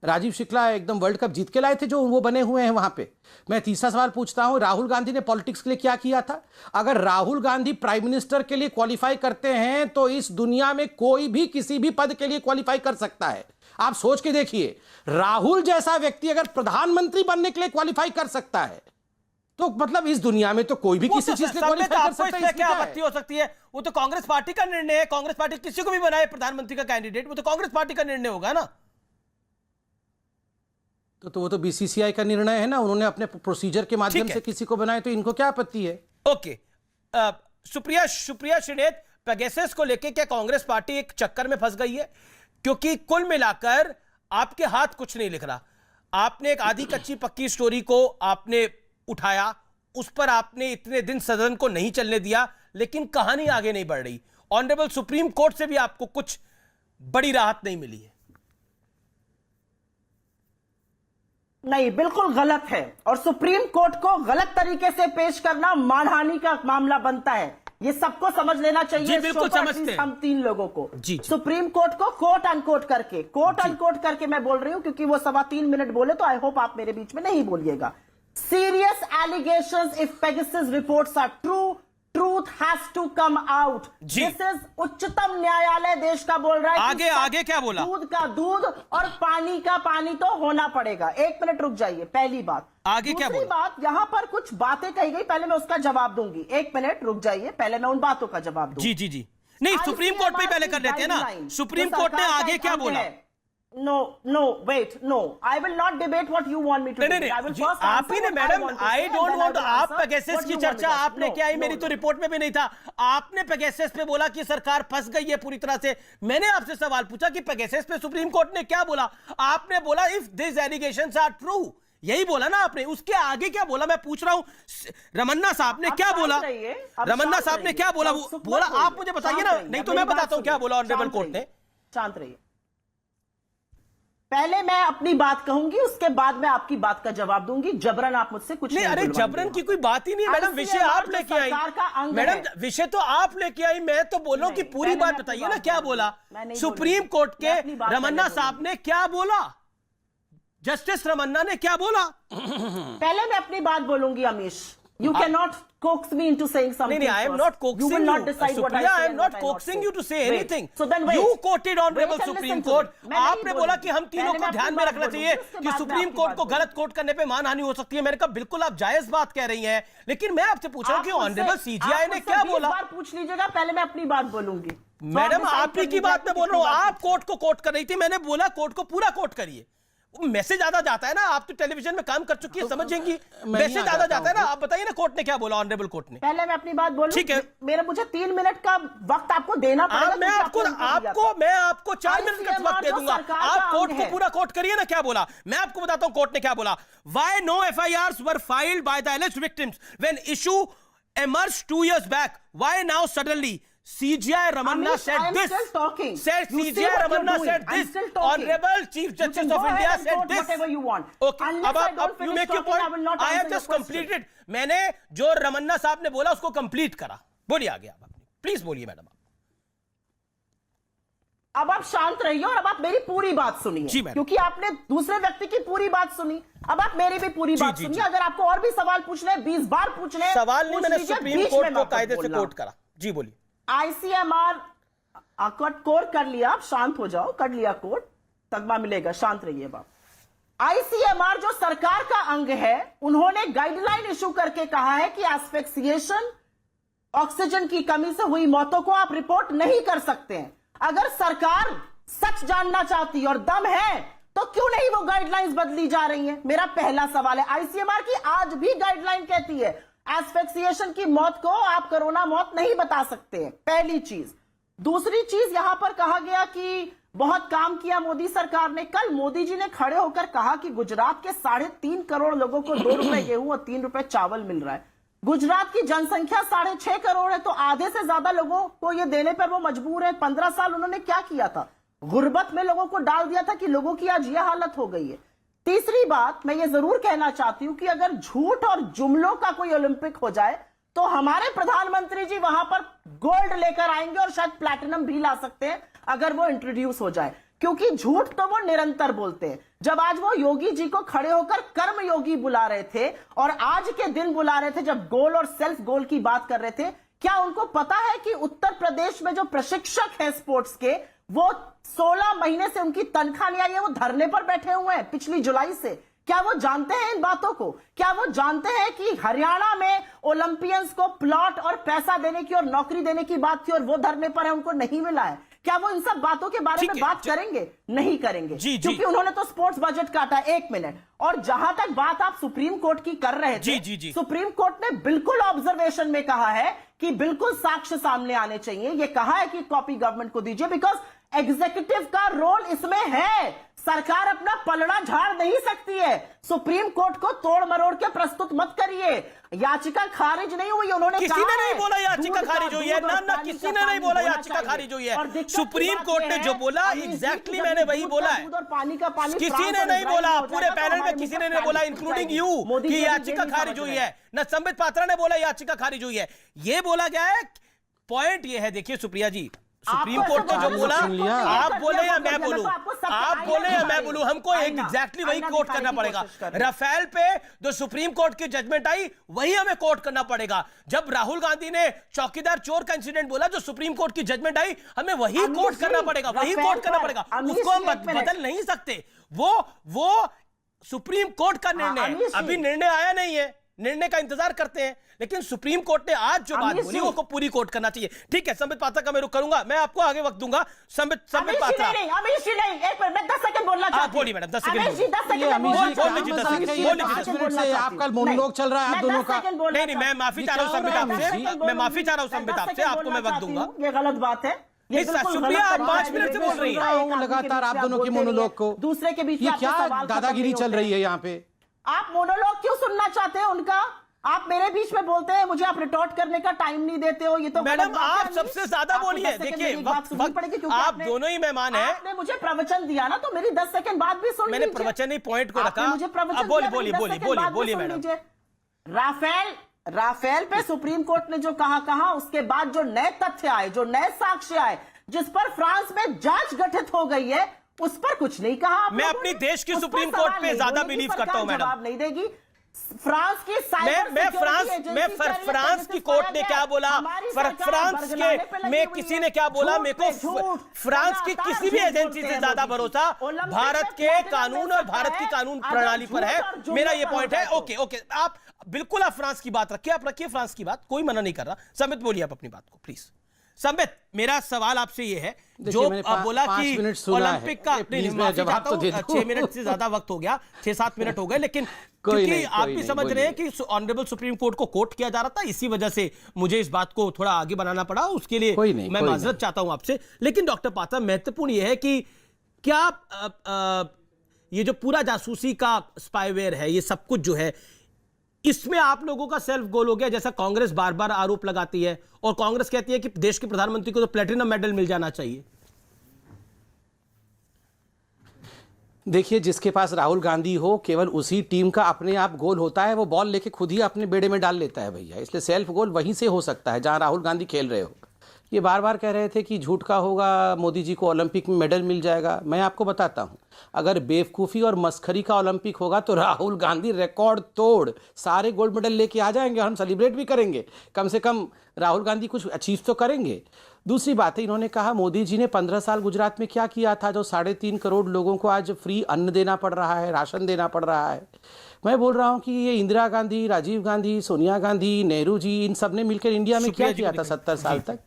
राजीव शुक्ला एकदम वर्ल्ड कप जीत के लाए थे जो वो बने हुए हैं वहां पे। मैं तीसरा सवाल पूछता हूं, राहुल गांधी ने पॉलिटिक्स के लिए क्या किया था। अगर राहुल गांधी प्राइम मिनिस्टर के लिए क्वालिफाई करते हैं तो इस दुनिया में कोई भी किसी भी पद के लिए क्वालिफाई कर सकता है। आप सोच के देखिए, राहुल जैसा व्यक्ति अगर प्रधानमंत्री बनने के लिए क्वालिफाई कर सकता है तो मतलब इस दुनिया में तो कोई भी किसी चीज से क्वालिफाई कर सकता है। क्या आपत्ति हो सकती है, वो तो कांग्रेस पार्टी का निर्णय है। कांग्रेस पार्टी किसी को भी बनाए प्रधानमंत्री का कैंडिडेट, वो तो कांग्रेस पार्टी का निर्णय होगा ना। तो वो तो बीसीसीआई का निर्णय है ना, उन्होंने अपने प्रोसीजर के माध्यम से किसी को बनाए, तो इनको क्या आपत्ति है। ओके, सुप्रिया श्रीनेत, पेगासस को लेके क्या कांग्रेस पार्टी एक चक्कर में फंस गई है, क्योंकि कुल मिलाकर आपके हाथ कुछ नहीं लिख रहा। आपने एक आधी कच्ची पक्की स्टोरी को आपने उठाया, उस पर आपने इतने दिन सदन को नहीं चलने दिया, लेकिन कहानी आगे नहीं बढ़ रही। ऑनरेबल सुप्रीम कोर्ट से भी आपको कुछ बड़ी राहत नहीं मिली है। नहीं, बिल्कुल गलत है और सुप्रीम कोर्ट को गलत तरीके से पेश करना मानहानि का मामला बनता है। ये सबको समझ लेना चाहिए। जी, बिल्कुल इस शो पर समझते हैं। हम 3 लोगों को जी, जी। सुप्रीम कोर्ट को कोट अनकोट करके मैं बोल रही हूं क्योंकि वो 3.25 मिनट बोले, तो आई होप आप मेरे बीच में नहीं बोलिएगा। Serious allegations if Pegasus reports are true, truth has to come out. जी। दिस इज उच्चतम न्यायालय देश का बोल रहा है कि आगे क्या बोला? दूध का दूध और पानी का पानी तो होना पड़ेगा। 1 मिनट रुक जाइए, पहली बात। आगे क्या दूसरी बोला? बात, यहां पर कुछ बातें कही गई, पहले मैं उसका जवाब दूंगी। 1 मिनट रुक जाइए, पहले मैं उन बातों का जवाब दूंगी। जी जी जी, नहीं सुप्रीम कोर्ट पे पहले कर लेते हैं ना। सुप्रीम कोर्ट ने आगे क्या बोला? No, wait, no. I will not debate what you want me to debate. I will first आप ही answer ने what I madam, want to I say and don't then I want, will आप answer Pegasus what की you want me चर्चा to say. आपने No, किया है, no, मेरी तो no. रिपोर्ट में भी नहीं था। आपने पेगासस पे बोला कि सरकार फंस गई है पूरी तरह से। मैंने आपसे सवाल पूछा कि पेगासस पे सुप्रीम कोर्ट ने क्या बोला। आपने बोला if this allegations are true, यही बोला ना आपने। उसके आगे क्या बोला मैं पूछ रहा हूं। रमन्ना साहब ने क्या बोला? रमन्ना साहब ने क्या बोला? बोला आप मुझे बताइए ना, नहीं तो मैं बताता हूं क्या बोला ऑनरेबल कोर्ट ने। शांत रहिए, पहले मैं अपनी बात कहूंगी, उसके बाद मैं आपकी बात का जवाब दूंगी। जबरन आप मुझसे कुछ नहीं, अरे जबरन की कोई बात ही नहीं है मैडम। विषय आप लेके आई मैडम, विषय तो आप लेके आई। मैं तो बोल रहा हूं कि पूरी बात बताइए ना, क्या बोला सुप्रीम कोर्ट के रमन्ना साहब ने? क्या बोला जस्टिस रमन्ना ने? क्या बोला? पहले मैं अपनी बात बोलूंगी Amish. You cannot coax me into saying something. No, I am not coaxing you. You will not decide what I say. I am not coaxing you to say anything. So then wait. You quoted Honorable Supreme Court. आपने बोला कि हम तीनों को ध्यान में रखना चाहिए कि सुप्रीम कोर्ट को गलत कोट करने पे मानहानि हो सकती है। मैंने कहा बिल्कुल आप जायज बात कह रही हैं, लेकिन मैं आपसे पूछ रहा हूं कि ऑनरेबल सीजीआई ने क्या बोला? बार पूछ लीजिएगा, पहले मैं अपनी बात बोलूंगी। मैडम आप ही की बात में बोल रहा हूं, आप कोर्ट को कोट कर रही थी। मैंने बोला कोर्ट को पूरा कोट करिए। मैसेज ज्यादा जाता है ना, आप तो टेलीविजन में काम कर चुकी है, समझेंगी। मैसेज ज्यादा जाता है ना। आप बताइए ना कोर्ट ने क्या बोला, ऑनरेबल कोर्ट ने। पहले मैं अपनी बात बोलूं। ठीक है, मुझे 3 मिनट का वक्त आपको देना पड़ेगा। मैं आपको 4 मिनट का वक्त दे दूंगा। आप कोर्ट को पूरा कोट करिए ना, क्या बोला। मैं आपको बताता हूं कोर्ट ने क्या बोला। Why no FIRs were filed by the alleged victims when issue emerged 2 years back? Why now suddenly? CJI Ramanna said this. Said CJI Ramanna said this. Honorable Chief Justice of India said this. Whatever you want. Okay. अब आप you make your point. I have just completed. मैंने जो रमन्ना साहब ने बोला उसको complete करा। बोलिए आगे आप अपनी, प्लीज बोलिए मैडम। अब आप शांत रहिए और अब आप मेरी पूरी बात सुनिए। जी मैडम। क्योंकि आपने दूसरे व्यक्ति की पूरी बात सुनी, अब आप मेरी भी पूरी बात सुनिए। अगर आपको और भी सवाल पूछने, 20 बार पूछने, सवाल नहीं, मैंने सुप्रीम कोर्ट को कायदे से कोट करा। जी बोलिए। ICMR कोर्ट कर लिया, आप शांत हो जाओ, कर लिया कोर्ट, तगमा मिलेगा, शांत रहिए बाप। ICMR जो सरकार का अंग है, उन्होंने गाइडलाइन इशू करके कहा है कि एस्फिक्सिएशन, ऑक्सीजन की कमी से हुई मौतों को आप रिपोर्ट नहीं कर सकते हैं। अगर सरकार सच जानना चाहती और दम है तो क्यों नहीं वो गाइडलाइंस बदली जा रही हैं? मेरा पहला सवाल है। ICMR की आज भी गाइडलाइन कहती है एस्फिक्सिएशन की मौत को आप कोरोना मौत नहीं बता सकते हैं, पहली चीज। दूसरी चीज, यहां पर कहा गया कि बहुत काम किया मोदी सरकार ने। कल मोदी जी ने खड़े होकर कहा कि गुजरात के 3.5 करोड़ लोगों को 2 रुपए गेहूं और 3 रुपए चावल मिल रहा है। गुजरात की जनसंख्या 6.5 करोड़ है, तो आधे से ज्यादा लोगों को ये देने पर वो मजबूर है। 15 साल उन्होंने क्या किया था? गुर्बत में लोगों को डाल दिया था कि लोगों की आज यह हालत हो गई है। तीसरी बात, मैं ये जरूर कहना चाहती हूं कि अगर झूठ और जुमलों का कोई ओलंपिक हो जाए तो हमारे प्रधानमंत्री जी वहां पर गोल्ड लेकर आएंगे और शायद प्लैटिनम भी ला सकते हैं अगर वो इंट्रोड्यूस हो जाए, क्योंकि झूठ तो वो निरंतर बोलते हैं। जब आज वो योगी जी को खड़े होकर कर्म योगी बुला रहे थे और आज के दिन बुला रहे थे जब गोल और सेल्फ गोल की बात कर रहे थे, क्या उनको पता है कि उत्तर प्रदेश में जो प्रशिक्षक हैं स्पोर्ट्स के, वो 16 महीने से उनकी तनख्वाह नहीं आई है, वो धरने पर बैठे हुए हैं पिछली जुलाई से? क्या वो जानते हैं इन बातों को? क्या वो जानते हैं कि हरियाणा में ओलंपियंस को प्लॉट और पैसा देने की और नौकरी देने की बात थी और वो धरने पर है, उनको नहीं मिला है? क्या वो इन सब बातों के बारे में बात करेंगे? नहीं करेंगे, क्योंकि उन्होंने तो स्पोर्ट्स बजट काटा। 1 मिनट। और जहां तक बात आप सुप्रीम कोर्ट की कर रहे थे, सुप्रीम कोर्ट ने बिल्कुल ऑब्जर्वेशन में कहा है कि बिल्कुल साक्ष्य सामने आने चाहिए। ये कहा है कि कॉपी गवर्नमेंट को दीजिए, बिकॉज एग्जीक्यूटिव का रोल इसमें है। सरकार अपना पलड़ा झाड़ नहीं सकती है। सुप्रीम कोर्ट को तोड़ मरोड़ के प्रस्तुत मत करिए। याचिका खारिज नहीं हुई, उन्होंने किसी ने नहीं बोला याचिका खारिज हुई है, ना किसी ने नहीं बोला याचिका खारिज हुई है। सुप्रीम कोर्ट ने जो बोला एग्जैक्टली मैंने वही बोला है। पानी का पानी किसी ने नहीं बोला, पूरे पैनल में किसी ने नहीं बोला इंक्लूडिंग यू कि याचिका खारिज हुई है। न संबित पात्रा ने बोला याचिका खारिज हुई है। ये बोला गया है। पॉइंट ये है, देखिए सुप्रिया जी, सुप्रीम कोर्ट ने जो बोला, आप बोले या मैं बोलूं, आप बोले या मैं बोलूं, हमको एग्जैक्टली वही कोट करना पड़ेगा। राफेल पे जो सुप्रीम कोर्ट की जजमेंट आई वही हमें कोट करना पड़ेगा। जब राहुल गांधी ने चौकीदार चोर का इंसिडेंट बोला, जो सुप्रीम कोर्ट की जजमेंट आई, हमें वही कोट करना पड़ेगा, वही कोट करना पड़ेगा। उसको हम बदल नहीं सकते। वो सुप्रीम कोर्ट का निर्णय, अभी निर्णय आया नहीं है, निर्णय का इंतजार करते हैं। लेकिन सुप्रीम कोर्ट ने आज जो बात बोली वो पूरी कोर्ट करना चाहिए। ठीक है, संबित पात्रा का मैं रुख करूंगा, मैं आपको आगे वक्त दूंगा। संबित पात्रा, अमीश जी नहीं, एक मिनट, मैं 10 सेकंड बोलना चाहती हूं। बोलिए मैडम, 10 सेकंड आपका मोनोलॉग चल रहा है आप दोनों का। नहीं, मैं माफी चाह रहा हूं संबित आपसे, मैं माफी चाह रहा हूं संबित आपसे, आपको मैं वक्त दूंगा। ये गलत बात है। शुक्रिया, आप 5 मिनट से बोल रही हैं लगातार आप दोनों के मोनोलॉग को। दूसरे के बीच ये क्या दादागिरी चल रही है यहाँ पे? आप मोनोलॉग क्यों सुनना चाहते हैं उनका? आप मेरे बीच में बोलते हैं, मुझे आप रिटॉर्ट करने का टाइम नहीं देते हो। ये तो मैडम आप सबसे ज्यादा बोलिए। देखिए वक्त आप दोनों ही मेहमान हैं। आपने मुझे प्रवचन दिया ना, तो मेरी 10 सेकंड बाद भी सुन लीजिए। मैंने प्रवचन नहीं, पॉइंट को रखा। मुझे प्रवचन बोलिए मैडम। राफेल पे सुप्रीम कोर्ट ने जो कहा, उसके बाद जो नए तथ्य आए, जो नए साक्ष्य आए, जिस पर फ्रांस में जांच गठित हो गई है, उस पर कुछ नहीं कहा। मैं अपनी देश की सुप्रीम कोर्ट पे ज्यादा बिलीव करता हूं मैडम। जवाब नहीं देगी फ्रांस की मैं फ्रांस की कोर्ट ने क्या बोला, फ्रांस के में किसी ने क्या बोला, मेरे को फ्रांस की किसी भी एजेंसी से ज्यादा भरोसा भारत के कानून और भारत की कानून प्रणाली पर है। मेरा ये पॉइंट है। ओके, आप बिल्कुल आप फ्रांस की बात रखिए, आप रखिए फ्रांस की बात, कोई मना नहीं कर रहा। संबित बोलिए आप अपनी बात को प्लीज। संबित, मेरा सवाल आपसे ये है, जो बोला कि ओलंपिक का 6 मिनट से ज्यादा वक्त हो गया, 6-7 मिनट हो गए, लेकिन क्योंकि आप भी समझ रहे हैं कि ऑनरेबल सुप्रीम कोर्ट को कोट किया जा रहा था, इसी वजह से मुझे इस बात को थोड़ा आगे बनाना पड़ा। उसके लिए मैं माजरत चाहता हूं आपसे। लेकिन डॉक्टर पात्रा, महत्वपूर्ण यह है कि क्या ये जो पूरा जासूसी का स्पाईवेयर है, ये सब कुछ जो है, इसमें आप लोगों का सेल्फ गोल हो गया, जैसा कांग्रेस बार बार आरोप लगाती है, और कांग्रेस कहती है कि देश के प्रधानमंत्री को तो प्लेटिनम मेडल मिल जाना चाहिए। देखिए, जिसके पास राहुल गांधी हो, केवल उसी टीम का अपने आप गोल होता है। वो बॉल लेके खुद ही अपने बेड़े में डाल लेता है भैया। इसलिए सेल्फ गोल वहीं से हो सकता है जहां राहुल गांधी खेल रहे हो। ये बार बार कह रहे थे कि झूठ का होगा, मोदी जी को ओलंपिक में मेडल मिल जाएगा। मैं आपको बताता हूं, अगर बेवकूफ़ी और मस्खरी का ओलंपिक होगा तो राहुल गांधी रिकॉर्ड तोड़ सारे गोल्ड मेडल लेके आ जाएंगे। हम सेलिब्रेट भी करेंगे, कम से कम राहुल गांधी कुछ अचीव तो करेंगे। दूसरी बात है, इन्होंने कहा मोदी जी ने 15 साल गुजरात में क्या किया था, जो 3.5 करोड़ लोगों को आज फ्री अन्न देना पड़ रहा है, राशन देना पड़ रहा है। मैं बोल रहा हूं कि ये इंदिरा गांधी, राजीव गांधी, सोनिया गांधी, नेहरू जी, इन सब ने मिलकर इंडिया में क्या किया था 70 साल तक,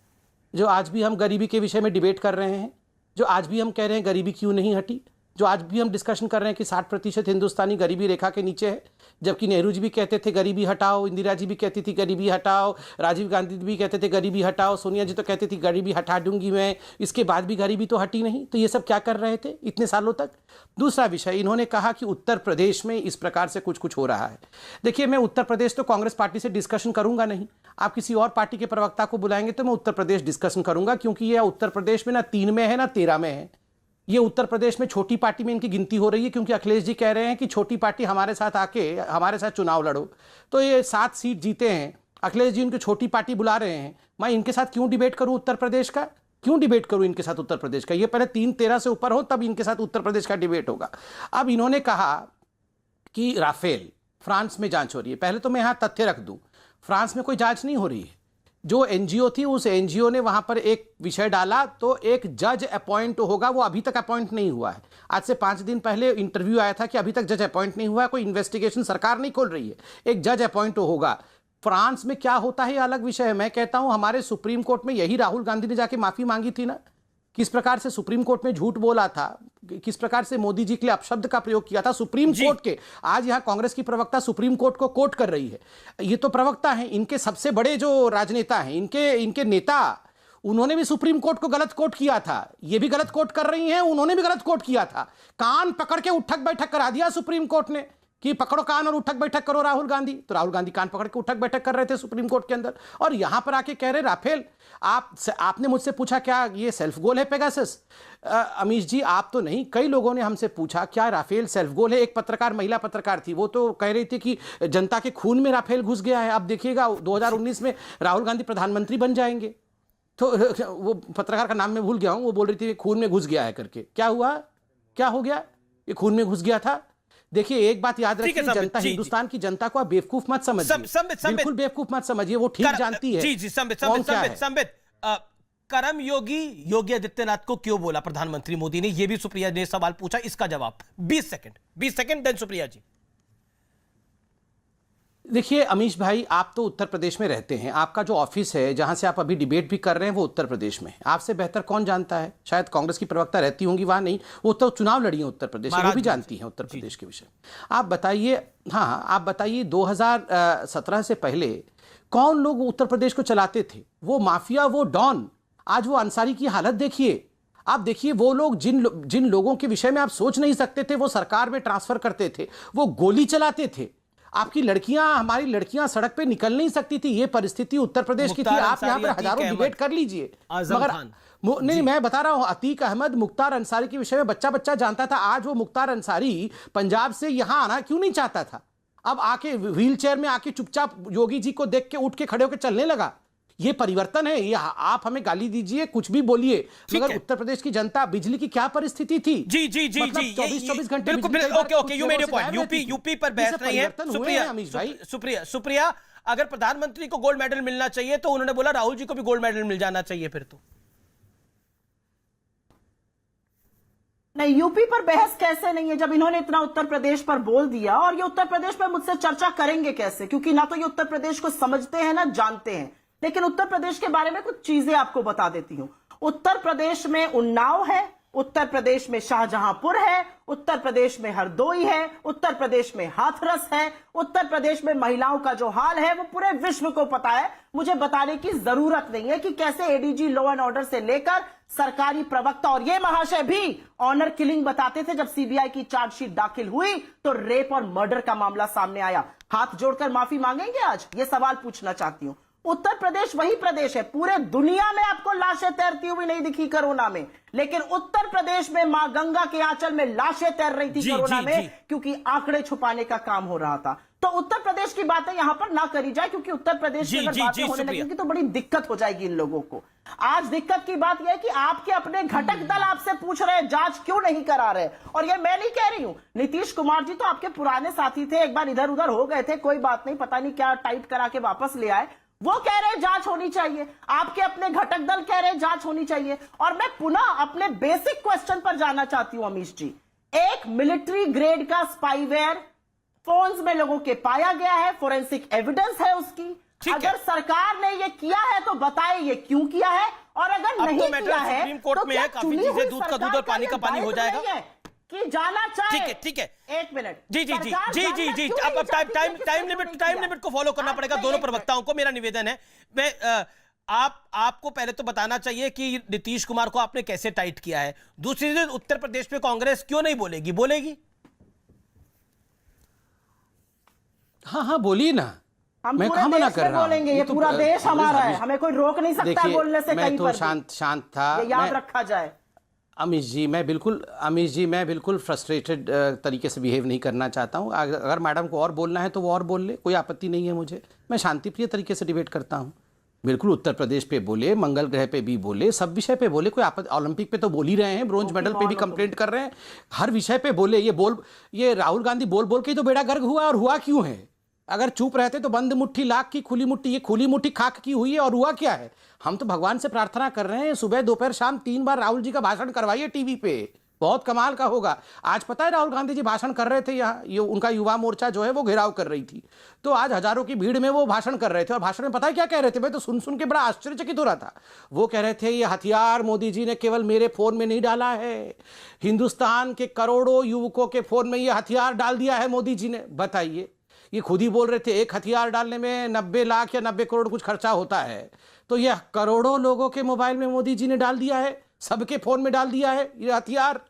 जो आज भी हम गरीबी के विषय में डिबेट कर रहे हैं, जो आज भी हम कह रहे हैं गरीबी क्यों नहीं हटी, जो आज भी हम डिस्कशन कर रहे हैं कि 60% हिंदुस्तानी गरीबी रेखा के नीचे है, जबकि नेहरू जी भी कहते थे गरीबी हटाओ, इंदिरा जी भी कहती थी गरीबी हटाओ, राजीव गांधी भी कहते थे गरीबी हटाओ, सोनिया जी तो कहती थी गरीबी हटा दूंगी मैं। इसके बाद भी गरीबी तो हटी नहीं। तो ये सब क्या कर रहे थे इतने सालों तक? दूसरा विषय, इन्होंने कहा कि उत्तर प्रदेश में इस प्रकार से कुछ हो रहा है। देखिए, मैं उत्तर प्रदेश तो कांग्रेस पार्टी से डिस्कशन करूंगा नहीं। आप किसी और पार्टी के प्रवक्ता को बुलाएंगे तो मैं उत्तर प्रदेश डिस्कशन करूंगा, क्योंकि यह उत्तर प्रदेश में ना 3 में है ना 13 में है। ये उत्तर प्रदेश में छोटी पार्टी में इनकी गिनती हो रही है, क्योंकि अखिलेश जी कह रहे हैं कि छोटी पार्टी हमारे साथ आके हमारे साथ चुनाव लड़ो। तो ये 7 सीट जीते हैं, अखिलेश जी उनको छोटी पार्टी बुला रहे हैं। मैं इनके साथ क्यों डिबेट करूं उत्तर प्रदेश का? क्यों डिबेट करूं इनके साथ उत्तर प्रदेश का? ये पहले 3-13 से ऊपर हो तब इनके साथ उत्तर प्रदेश का डिबेट होगा। अब इन्होंने कहा कि राफेल फ्रांस में जांच हो रही है। पहले तो मैं यहां तथ्य रख दूं, फ्रांस में कोई जांच नहीं हो रही है। जो एनजीओ थी, उस एनजीओ ने वहां पर एक विषय डाला तो एक जज अपॉइंट होगा, वो अभी तक अपॉइंट नहीं हुआ है। आज से 5 दिन पहले इंटरव्यू आया था कि अभी तक जज अपॉइंट नहीं हुआ है, कोई इन्वेस्टिगेशन सरकार नहीं खोल रही है, एक जज अपॉइंट होगा। फ्रांस में क्या होता है ये अलग विषय है। मैं कहता हूं हमारे सुप्रीम कोर्ट में यही राहुल गांधी ने जाके माफी मांगी थी ना, किस प्रकार से सुप्रीम कोर्ट में झूठ बोला था, किस प्रकार से मोदी जी के लिए अपशब्द का प्रयोग किया था सुप्रीम कोर्ट के। आज यहां कांग्रेस की प्रवक्ता सुप्रीम कोर्ट को कोट कर रही है। ये तो प्रवक्ता हैं, इनके सबसे बड़े जो राजनेता हैं, इनके नेता, उन्होंने भी सुप्रीम कोर्ट को गलत कोट किया था, ये भी गलत कोट कर रही हैं, उन्होंने भी गलत कोट किया था। कान पकड़ के उठक बैठक करा दिया सुप्रीम कोर्ट ने कि पकड़ो कान और उठक बैठक करो राहुल गांधी। तो राहुल गांधी कान पकड़ के उठक बैठक कर रहे थे सुप्रीम कोर्ट के अंदर, और यहां पर आके कह रहे राफेल। आपने मुझसे पूछा क्या ये सेल्फ गोल है पेगासस? अमीश जी, आप तो नहीं, कई लोगों ने हमसे पूछा क्या राफेल सेल्फ गोल है। एक पत्रकार, महिला पत्रकार थी, वो तो कह रही थी कि जनता के खून में राफेल घुस गया है। अब देखिएगा 2019 में राहुल गांधी प्रधानमंत्री बन जाएंगे। तो वो पत्रकार का नाम मैं भूल गया हूं, वो बोल रही थी खून में घुस गया है करके। क्या हुआ, क्या हो गया? ये खून में घुस गया था। देखिए एक बात याद रखिए, जनता, हिंदुस्तान की जनता को आप बेवकूफ मत समझिए, बिल्कुल बेवकूफ मत समझिए, वो ठीक जानती है। जी संबित करम योगी आदित्यनाथ को क्यों बोला प्रधानमंत्री मोदी ने, यह भी सुप्रिया ने सवाल पूछा, इसका जवाब 20 सेकंड देन सुप्रिया जी। देखिए अमीश भाई, आप तो उत्तर प्रदेश में रहते हैं, आपका जो ऑफिस है जहां से आप अभी डिबेट भी कर रहे हैं वो उत्तर प्रदेश में है। आपसे बेहतर कौन जानता है? शायद कांग्रेस की प्रवक्ता रहती होंगी वहां, नहीं, वो तो चुनाव लड़ी है उत्तर प्रदेश, वो भी जानती हैं उत्तर प्रदेश के विषय। आप बताइए, हाँ आप बताइए 2017 से पहले कौन लोग उत्तर प्रदेश को चलाते थे? वो माफिया, वो डॉन। आज वो अंसारी की हालत देखिए, आप देखिए वो लोग जिन लोगों के विषय में आप सोच नहीं सकते थे वो सरकार में ट्रांसफर करते थे, वो गोली चलाते थे। आपकी लड़कियां, हमारी लड़कियां सड़क पे निकल नहीं सकती थी, ये परिस्थिति उत्तर प्रदेश की थी। आप यहां पर हजारों डिबेट कर लीजिए, मगर नहीं, मैं बता रहा हूं, अतीक अहमद, मुख्तार अंसारी के विषय में बच्चा जानता था। आज वो मुख्तार अंसारी पंजाब से यहां आना क्यों नहीं चाहता था? अब आके व्हील चेयर में आके चुपचाप योगी जी को देख के उठ के खड़े होकर चलने लगा। ये परिवर्तन है। ये आप हमें गाली दीजिए, कुछ भी बोलिए, मगर उत्तर प्रदेश की जनता, बिजली की क्या परिस्थिति थी? जी 24 घंटे okay, you made your point. UP पर बहस नहीं है। सुप्रिया, अगर प्रधानमंत्री को गोल्ड मेडल मिलना चाहिए तो उन्होंने बोला राहुल जी को भी गोल्ड मेडल मिल जाना चाहिए फिर तो। नहीं, यूपी पर बहस कैसे नहीं है जब इन्होंने इतना उत्तर प्रदेश पर बोल दिया, और ये उत्तर प्रदेश पर मुझसे चर्चा करेंगे कैसे? क्योंकि ना तो ये उत्तर प्रदेश को समझते हैं ना जानते हैं। लेकिन उत्तर प्रदेश के बारे में कुछ चीजें आपको बता देती हूं। उत्तर प्रदेश में उन्नाव है, उत्तर प्रदेश में शाहजहांपुर है, उत्तर प्रदेश में हरदोई है, उत्तर प्रदेश में हाथरस है, उत्तर प्रदेश में महिलाओं का जो हाल है वो पूरे विश्व को पता है। मुझे बताने की जरूरत नहीं है कि कैसे एडीजी लॉ एंड ऑर्डर से लेकर सरकारी प्रवक्ता और ये महाशय भी ऑनर किलिंग बताते थे। जब सीबीआई की चार्जशीट दाखिल हुई तो रेप और मर्डर का मामला सामने आया। हाथ जोड़कर माफी मांगेंगे आज? ये सवाल पूछना चाहती हूं। उत्तर प्रदेश वही प्रदेश है, पूरे दुनिया में आपको लाशें तैरती हुई नहीं दिखी कोरोना में, लेकिन उत्तर प्रदेश में मां गंगा के आंचल में लाशें तैर रही थी कोरोना में, क्योंकि आंकड़े छुपाने का काम हो रहा था। तो उत्तर प्रदेश की बातें यहां पर ना करी जाए, क्योंकि उत्तर प्रदेश की अगर बातें होने लगेंगी तो बड़ी दिक्कत हो जाएगी इन लोगों को। आज दिक्कत की बात यह है कि आपके अपने घटक दल आपसे पूछ रहे हैं जांच क्यों नहीं करा रहे। और ये मैं नहीं कह रही हूं, नीतीश कुमार जी तो आपके पुराने साथी थे, एक बार इधर उधर हो गए थे, कोई बात नहीं, पता नहीं क्या टाइट करा के वापस ले आए। वो कह रहे हैं जांच होनी चाहिए, आपके अपने घटक दल कह रहे हैं जांच होनी चाहिए। और मैं पुनः अपने बेसिक क्वेश्चन पर जाना चाहती हूं अमीश जी। एक मिलिट्री ग्रेड का स्पाईवेयर फोन्स में लोगों के पाया गया है, फोरेंसिक एविडेंस है उसकी। अगर सरकार ने ये किया है तो बताए ये क्यों किया है, और अगर नहीं किया है सुप्रीम कोर्ट में है, काफी चीजें दूध का दूध और पानी का पानी हो जाएगा कि जाना चाहिए। ठीक है, एक मिनट। जी अब टाइम लिमिट को फॉलो करना पड़ेगा दोनों प्रवक्ताओं को। मेरा निवेदन है, मैं आपको पहले तो बताना चाहिए कि नीतीश कुमार को आपने कैसे टाइट किया है। दूसरी चीज, उत्तर प्रदेश में कांग्रेस क्यों नहीं बोलेगी? हाँ बोलिए ना, हम मैं कहां मना कर रहा हूं? बोलेंगे, ये पूरा देश हमारा है, हमें कोई रोक नहीं सकता बोलने से। मैं तो शांत था, याद रखा जाए। अमीश जी, मैं बिल्कुल फ्रस्ट्रेटेड तरीके से बिहेव नहीं करना चाहता हूं। अगर मैडम को और बोलना है तो वो और बोल ले, कोई आपत्ति नहीं है मुझे। मैं शांतिप्रिय तरीके से डिबेट करता हूं। बिल्कुल उत्तर प्रदेश पे बोले, मंगल ग्रह पे भी बोले, सब विषय पे बोले, कोई आपत्ति। ओलंपिक पे तो बोल ही रहे हैं, ब्रोंज मेडल पे भी कंप्लेंट कर रहे हैं, हर विषय पे बोले। ये राहुल गांधी बोल के तो बेड़ा गर्क हुआ, और हुआ क्यों है? अगर चुप रहते तो बंद मुट्ठी लाख की, खुली मुट्ठी, ये खुली मुट्ठी खाक की हुई है। और हुआ क्या है? हम तो भगवान से प्रार्थना कर रहे हैं, सुबह दोपहर शाम 3 बार राहुल जी का भाषण करवाइए टीवी पे, बहुत कमाल का होगा। आज पता है राहुल गांधी जी भाषण कर रहे थे यहाँ, ये उनका युवा मोर्चा जो है वो घेराव कर रही थी, तो आज हजारों की भीड़ में वो भाषण कर रहे थे। और भाषण में पता है क्या कह रहे थे? मैं तो सुन के बड़ा आश्चर्यचकित हो रहा था। वो कह रहे थे ये हथियार मोदी जी ने केवल मेरे फोन में नहीं डाला है, हिंदुस्तान के करोड़ों युवकों के फोन में ये हथियार डाल दिया है मोदी जी ने। बताइए, ये खुद ही बोल रहे थे एक हथियार डालने में 90 लाख या 90 करोड़ कुछ खर्चा होता है। तो यह करोड़ों लोगों के मोबाइल में मोदी जी ने डाल दिया है, सबके फोन में डाल दिया है ये हथियार।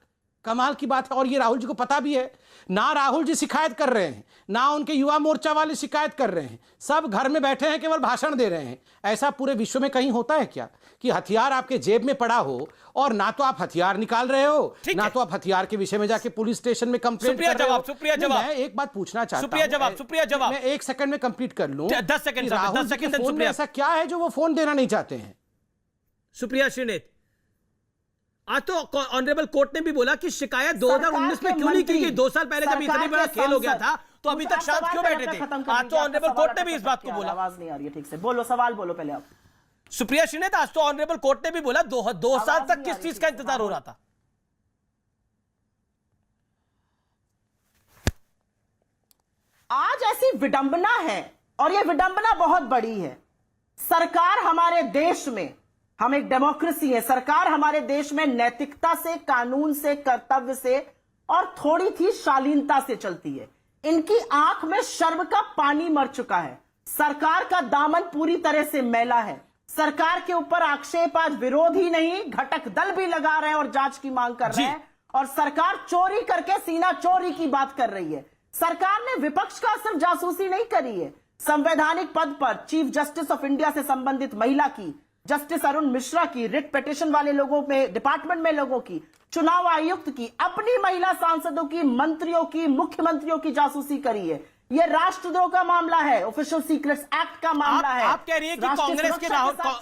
कमाल की बात है। और ये राहुल जी को पता भी है। ना राहुल जी शिकायत कर रहे हैं, ना उनके युवा मोर्चा वाले शिकायत कर रहे हैं, सब घर में बैठे हैं, केवल भाषण दे रहे हैं। ऐसा पूरे विश्व में कहीं होता है क्या कि हथियार आपके जेब में पड़ा हो और ना तो आप हथियार निकाल रहे हो, ना तो आप हथियार के विषय में जाके पुलिस स्टेशन में कंप्लेंट कर रहे हो। सुप्रिया जवाब। मैं एक बात पूछना चाहता हूं। सुप्रिया जवाब। मैं 1 सेकंड में कंप्लीट कर लूं। 10 सेकंड। राहुल जी के फोन में ऐसा क्या है जो वो फोन देना नहीं चाहते हैं? सुप्रिया श्रीनेत, आज तो ऑनरेबल कोर्ट ने भी बोला कि शिकायत 2019 में क्यों नहीं की गई? 2 साल पहले जब इतनी बड़ा खेल हो गया था तो अभी तक शांत क्यों बैठे थे? आज तो ऑनरेबल कोर्ट ने भी इस बात को बोला। आवाज नहीं आ रही है ठीक से, बोलो सवाल बोलो पहले आप। सुप्रिया श्रीनेत, आज तो ऑनरेबल कोर्ट ने भी बोला 2 साल तक किस चीज का इंतजार हो रहा था? आज ऐसी विडंबना है और यह विडंबना बहुत बड़ी है। सरकार हमारे देश में, हम एक डेमोक्रेसी है, सरकार हमारे देश में नैतिकता से, कानून से, कर्तव्य से और थोड़ी थी शालीनता से चलती है। इनकी आंख में शर्म का पानी मर चुका है। सरकार का दामन पूरी तरह से मैला है। सरकार के ऊपर आक्षेप आज विरोध ही नहीं, घटक दल भी लगा रहे हैं और जांच की मांग कर रहे हैं। और सरकार चोरी करके सीना चोरी की बात कर रही है। सरकार ने विपक्ष का सिर्फ जासूसी नहीं करी है, संवैधानिक पद पर चीफ जस्टिस ऑफ इंडिया से संबंधित महिला की, जस्टिस अरुण मिश्रा की, रिट पिटीशन वाले लोगों में, डिपार्टमेंट में लोगों की, चुनाव आयुक्त की, अपनी महिला सांसदों की, मंत्रियों की, मुख्यमंत्रियों की जासूसी करी है। यह राष्ट्रद्रोह का मामला है, ऑफिशियल सीक्रेट्स एक्ट का मामला है। आप कह रही है कि कांग्रेस के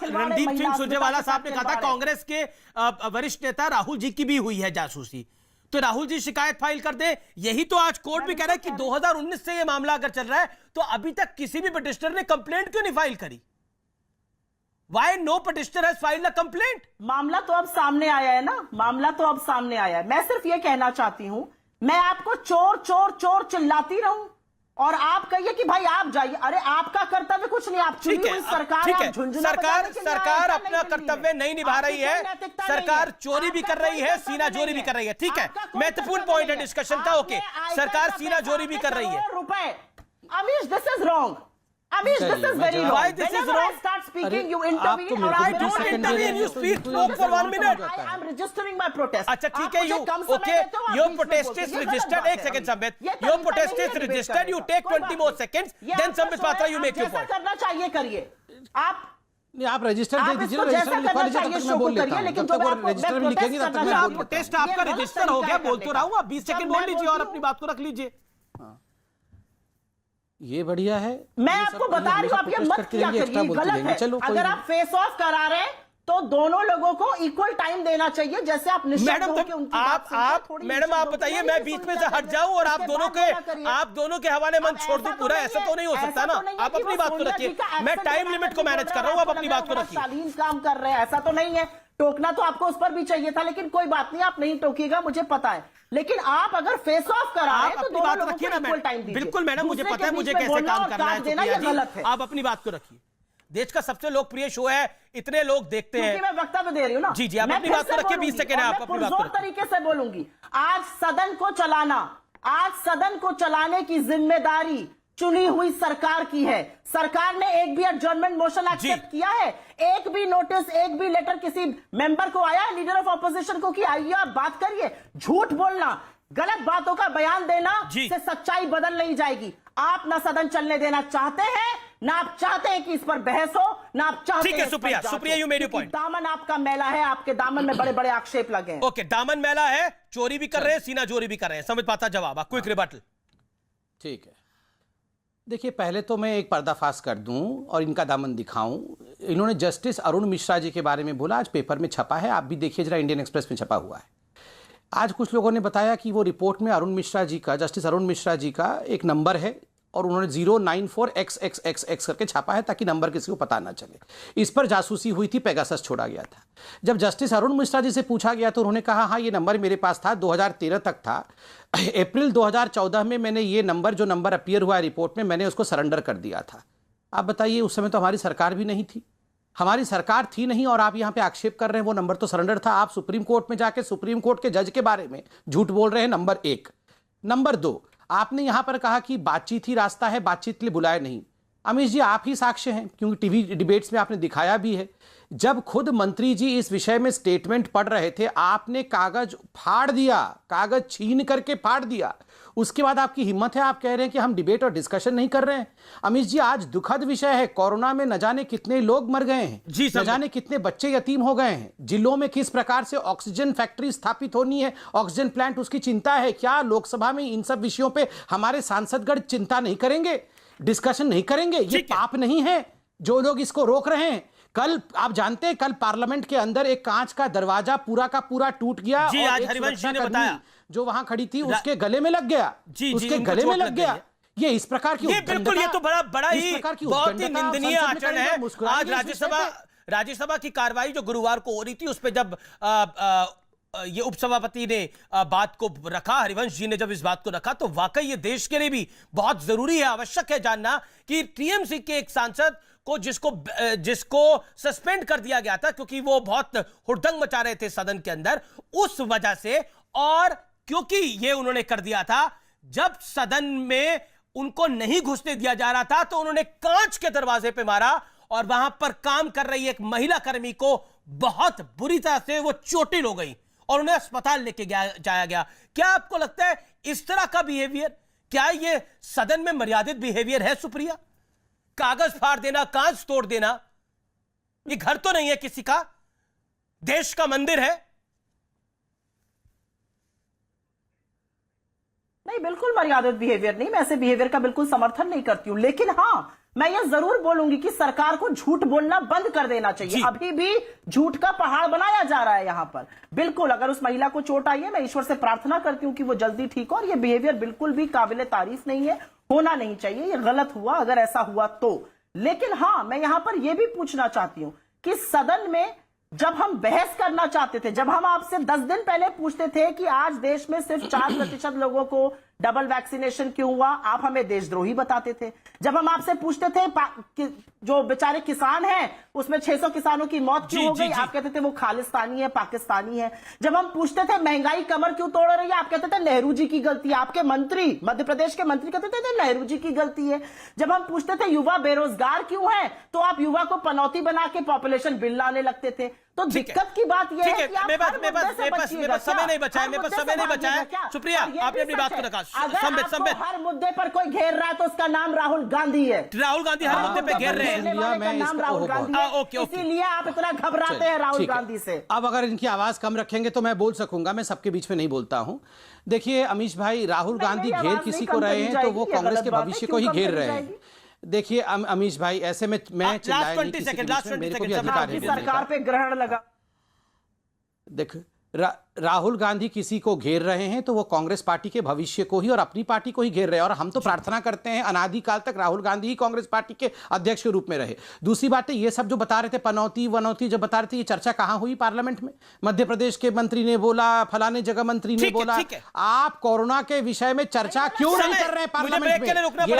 रणदीप सिंह सुरजेवाला साहब ने कहा था कांग्रेस के वरिष्ठ नेता राहुल जी की भी हुई है जासूसी, तो राहुल जी शिकायत फाइल कर दे। यही तो आज कोर्ट भी कह रहा है कि 2019 से यह मामला अगर चल रहा है तो अभी तक किसी भी पिटिशनर ने कंप्लेंट क्यों नहीं फाइल करी? Why no petitioner has filed a complaint? मामला तो अब सामने आया है ना, मामला तो अब सामने आया है। मैं सिर्फ ये कहना चाहती हूं, मैं आपको चोर चोर चोर चिल्लाती रहूं और आप कहिए कि भाई आप जाइए। अरे आपका कर्तव्य कुछ नहीं, आप चुनी हुई सरकार है, आप झुंझुना बजाने के लिए सरकार आया अपना नहीं कर्तव्य नहीं निभा रही है, सरकार चोरी भी कर रही है, सीना चोरी भी कर रही है। ठीक है, महत्वपूर्ण पॉइंट है डिस्कशन का। ओके, सरकार सीना चोरी भी कर रही है। रुपए Amish, this is wrong. Amish, this is very wrong. Why this is Whenever wrong? I start speaking, you intervene. I don't intervene. You speak for 1 minute. I am registering my protest. अच्छा ठीक है, your protest is registered. एक second Sambit, your protest is registered. You take 20 more seconds. Then Sambit Patra, you make your point. जैसा करना चाहिए करिए। आप register दे दीजिए, रजिस्टर लिखवा लीजिए, तब तक मैं बोल लेता हूं। लेकिन जब तक वो रजिस्टर में लिखेंगे तब तक मैं बोल लेता हूं। प्रोटेस्ट आपका रजिस्टर हो गया, बोल तो रहा हूं। आप 20 सेकंड बोल लीजिए और अपनी बात को रख लीजिए। ये बढ़िया है। मैं आपको बता रही हूं, आप ये मत किया करिए, गलत है। अगर आप फेस ऑफ करा रहे हैं तो दोनों लोगों को इक्वल टाइम देना चाहिए। जैसे आप मैडम मैडम आप बताइए, मैं बीच में से हट जाऊं और आप दोनों के हवाले मन छोड़ दूं पूरा? ऐसा तो नहीं हो सकता ना। आप अपनी बात को रखिए, मैं टाइम लिमिट को मैनेज कर रहा हूं, आप अपनी बात को रखिए। शालीन काम कर रहे हैं, ऐसा तो नहीं है। टोकना तो आपको उस पर भी चाहिए था, लेकिन कोई बात नहीं, आप नहीं टोकिएगा, मुझे पता है। लेकिन आप अगर फेस ऑफ करा रहे हैं तो दोनों लोगों को इक्वल टाइम दीजिए। बिल्कुल मैडम, मुझे पता है मुझे कैसे काम करना है। ये गलत है। आप अपनी बात को रखिए। देश का सबसे लोकप्रिय शो है, इतने लोग देखते हैं। मैं वक्तव्य दे रही हूँ ना। जी जी, आप अपनी बात को रखिए। 20 सेकंड है, आप अपनी बात को रखिए। तरीके से बोलूंगी। आज सदन को चलाने की जिम्मेदारी चुनी हुई सरकार की है। सरकार ने एक भी एडजर्नमेंट मोशन एक्सेप्ट किया है? एक भी नोटिस, एक भी लेटर किसी मेंबर को आया है, लीडर ऑफ ऑपोजिशन को, कि आइए आप बात करिए? झूठ बोलना, गलत बातों का बयान देना से सच्चाई बदल नहीं जाएगी। आप ना सदन चलने देना चाहते हैं, ना आप चाहते हैं कि इस पर बहस हो, ना आप चाहते हैं। ठीक है Supriya, you made your point. दामन आपका मैला है, आपके दामन में बड़े बड़े आक्षेप लगे हैं। ओके, दामन मैला है, चोरी भी कर रहे हैं, सीना चोरी भी कर रहे हैं। समझ पाता जवाब, क्विक रिबटल। ठीक है, देखिए पहले तो मैं एक पर्दाफाश कर दूं और इनका दामन दिखाऊं। इन्होंने जस्टिस अरुण मिश्रा जी के बारे में बोला, आज पेपर में छपा है, आप भी देखिए जरा, इंडियन एक्सप्रेस में छपा हुआ है। आज कुछ लोगों ने बताया कि वो रिपोर्ट में अरुण मिश्रा जी का, जस्टिस अरुण मिश्रा जी का एक नंबर है और उन्होंने 094XXXX करके छापा है ताकि नंबर किसी को पता ना चले। इस पर जासूसी हुई थी, पेगासस छोड़ा गया था। जब जस्टिस अरुण मिश्रा जी से पूछा गया तो उन्होंने कहा हाँ ये नंबर मेरे पास था, 2013 तक था। अप्रैल 2014 में मैंने ये नंबर, जो नंबर अपीयर हुआ है रिपोर्ट में, मैंने उसको सरेंडर कर दिया था। आप बताइए, उस समय तो हमारी सरकार भी नहीं थी, हमारी सरकार थी नहीं, और आप यहाँ पे आक्षेप कर रहे हैं वो नंबर तो सरेंडर था। आप सुप्रीम कोर्ट में जाके सुप्रीम कोर्ट के जज के बारे में झूठ बोल रहे हैं, नंबर 1। नंबर 2, आपने यहां पर कहा कि बातचीत ही रास्ता है, बातचीत के लिए बुलाए नहीं। अमीश जी आप ही साक्ष्य हैं, क्योंकि टीवी डिबेट्स में आपने दिखाया भी है। जब खुद मंत्री जी इस विषय में स्टेटमेंट पढ़ रहे थे, आपने कागज फाड़ दिया, कागज छीन करके फाड़ दिया। उसके बाद आपकी हिम्मत है, आप कह रहे हैं कि हम डिबेट और डिस्कशन नहीं कर रहे हैं। अमीश जी आज दुखद विषय है, कोरोना में न जाने कितने लोग मर गए हैं, न जाने कितने बच्चे यतीम हो गए हैं, जिलों में किस प्रकार से ऑक्सीजन फैक्ट्री स्थापित होनी है, ऑक्सीजन प्लांट, उसकी चिंता है। क्या लोकसभा में इन सब विषयों पे हमारे सांसदगण चिंता नहीं करेंगे, डिस्कशन नहीं करेंगे? ये पाप नहीं है जो लोग इसको रोक रहे हैं? कल आप जानते हैं, कल पार्लियामेंट के अंदर एक कांच का दरवाजा पूरा का पूरा टूट गया जी, और आज एक हरिवंश जी ने सुरक्षाकर्मी बताया जो वहां खड़ी थी उसके गले में लग गया, उसके गले में लग गया। ये इस प्रकार की, ये बिल्कुल, ये तो बड़ा ही बहुत ही निंदनीय आचरण है। आज राज्यसभा की कार्रवाई जो गुरुवार को हो रही थी, उस पर जब ये उपसभापति ने बात को रखा, हरिवंश जी ने जब इस बात को रखा, तो वाकई ये देश के लिए भी बहुत जरूरी है, आवश्यक है जानना कि टीएमसी के एक सांसद को जिसको सस्पेंड कर दिया गया था क्योंकि वो बहुत हुड़दंग मचा रहे थे सदन के अंदर, उस वजह से, और क्योंकि ये उन्होंने कर दिया था जब सदन में उनको नहीं घुसने दिया जा रहा था, तो उन्होंने कांच के दरवाजे पे मारा और वहां पर काम कर रही एक महिला कर्मी को बहुत बुरी तरह से वो चोटिल हो गई और उन्हें अस्पताल लेके जाया गया। क्या आपको लगता है इस तरह का बिहेवियर, क्या ये सदन में मर्यादित बिहेवियर है सुप्रिया? कागज फाड़ देना, कांच तोड़ देना, ये घर तो नहीं है किसी का, देश का मंदिर है। नहीं, बिल्कुल मर्यादित बिहेवियर नहीं, मैं ऐसे बिहेवियर का बिल्कुल समर्थन नहीं करती हूं, लेकिन हां मैं ये जरूर बोलूंगी कि सरकार को झूठ बोलना बंद कर देना चाहिए। अभी भी झूठ का पहाड़ बनाया जा रहा है यहां पर। बिल्कुल, अगर उस महिला को चोट आई है, मैं ईश्वर से प्रार्थना करती हूं कि वो जल्दी ठीक हो, और ये बिहेवियर बिल्कुल भी काबिले तारीफ नहीं है, होना नहीं चाहिए, ये गलत हुआ अगर ऐसा हुआ तो। लेकिन हां, मैं यहां पर यह भी पूछना चाहती हूं कि सदन में जब हम बहस करना चाहते थे, जब हम आपसे 10 दिन पहले पूछते थे कि आज देश में सिर्फ 4% लोगों को डबल वैक्सीनेशन क्यों हुआ, आप हमें देशद्रोही बताते थे। जब हम आपसे पूछते थे जो बेचारे किसान हैं उसमें 600 किसानों की मौत क्यों हो गई, आप कहते थे वो खालिस्तानी है, पाकिस्तानी है। जब हम पूछते थे महंगाई कमर क्यों तोड़ रही है, आप कहते थे नेहरू जी की गलती है। आपके मंत्री, मध्य प्रदेश के मंत्री कहते थे नेहरू जी की गलती है। जब हम पूछते थे युवा बेरोजगार क्यों है, तो आप युवा को पनौती बना के पॉपुलेशन बिल लाने लगते थे। तो दिक्कत की बात यह है कि आप समय नहीं बचाया। सुप्रिया, आपने अपनी बात को रखा। अगर हर मुद्दे पर कोई घेर रहा है तो उसका नाम राहुल गांधी है। राहुल गांधी हर मुद्दे पे घेर रहे हैं, नाम राहुल गांधी है, इसीलिए आप इतना घबराते हैं राहुल गांधी से। अब अगर इनकी आवाज कम रखेंगे तो मैं बोल सकूंगा, मैं सबके बीच में नहीं बोलता हूं। देखिए अमीश भाई, राहुल गांधी घेर किसी को रहे हैं तो वो कांग्रेस के भविष्य को ही घेर रहे हैं। देखिए अमीश भाई, ऐसे में मैं चिल्लाया नहीं किसी के बीच में, मेरे को भी अधिकार है। सरकार पे ग्रहण लगा। देख, राहुल गांधी किसी को घेर रहे हैं तो वो कांग्रेस पार्टी के भविष्य को ही और अपनी पार्टी को ही घेर रहे हैं, और हम तो प्रार्थना करते हैं अनादिकाल तक राहुल गांधी ही कांग्रेस पार्टी के अध्यक्ष के रूप में रहे। दूसरी बात है, ये सब जो बता रहे थे पनौती वनौती जो बता रहे थे, ये चर्चा कहां हुई पार्लियामेंट में? मध्य प्रदेश के मंत्री ने बोला, फलाने जगह मंत्री ने बोला। आप कोरोना के विषय में चर्चा क्यों नहीं कर रहे हैं पार्लियामेंट में?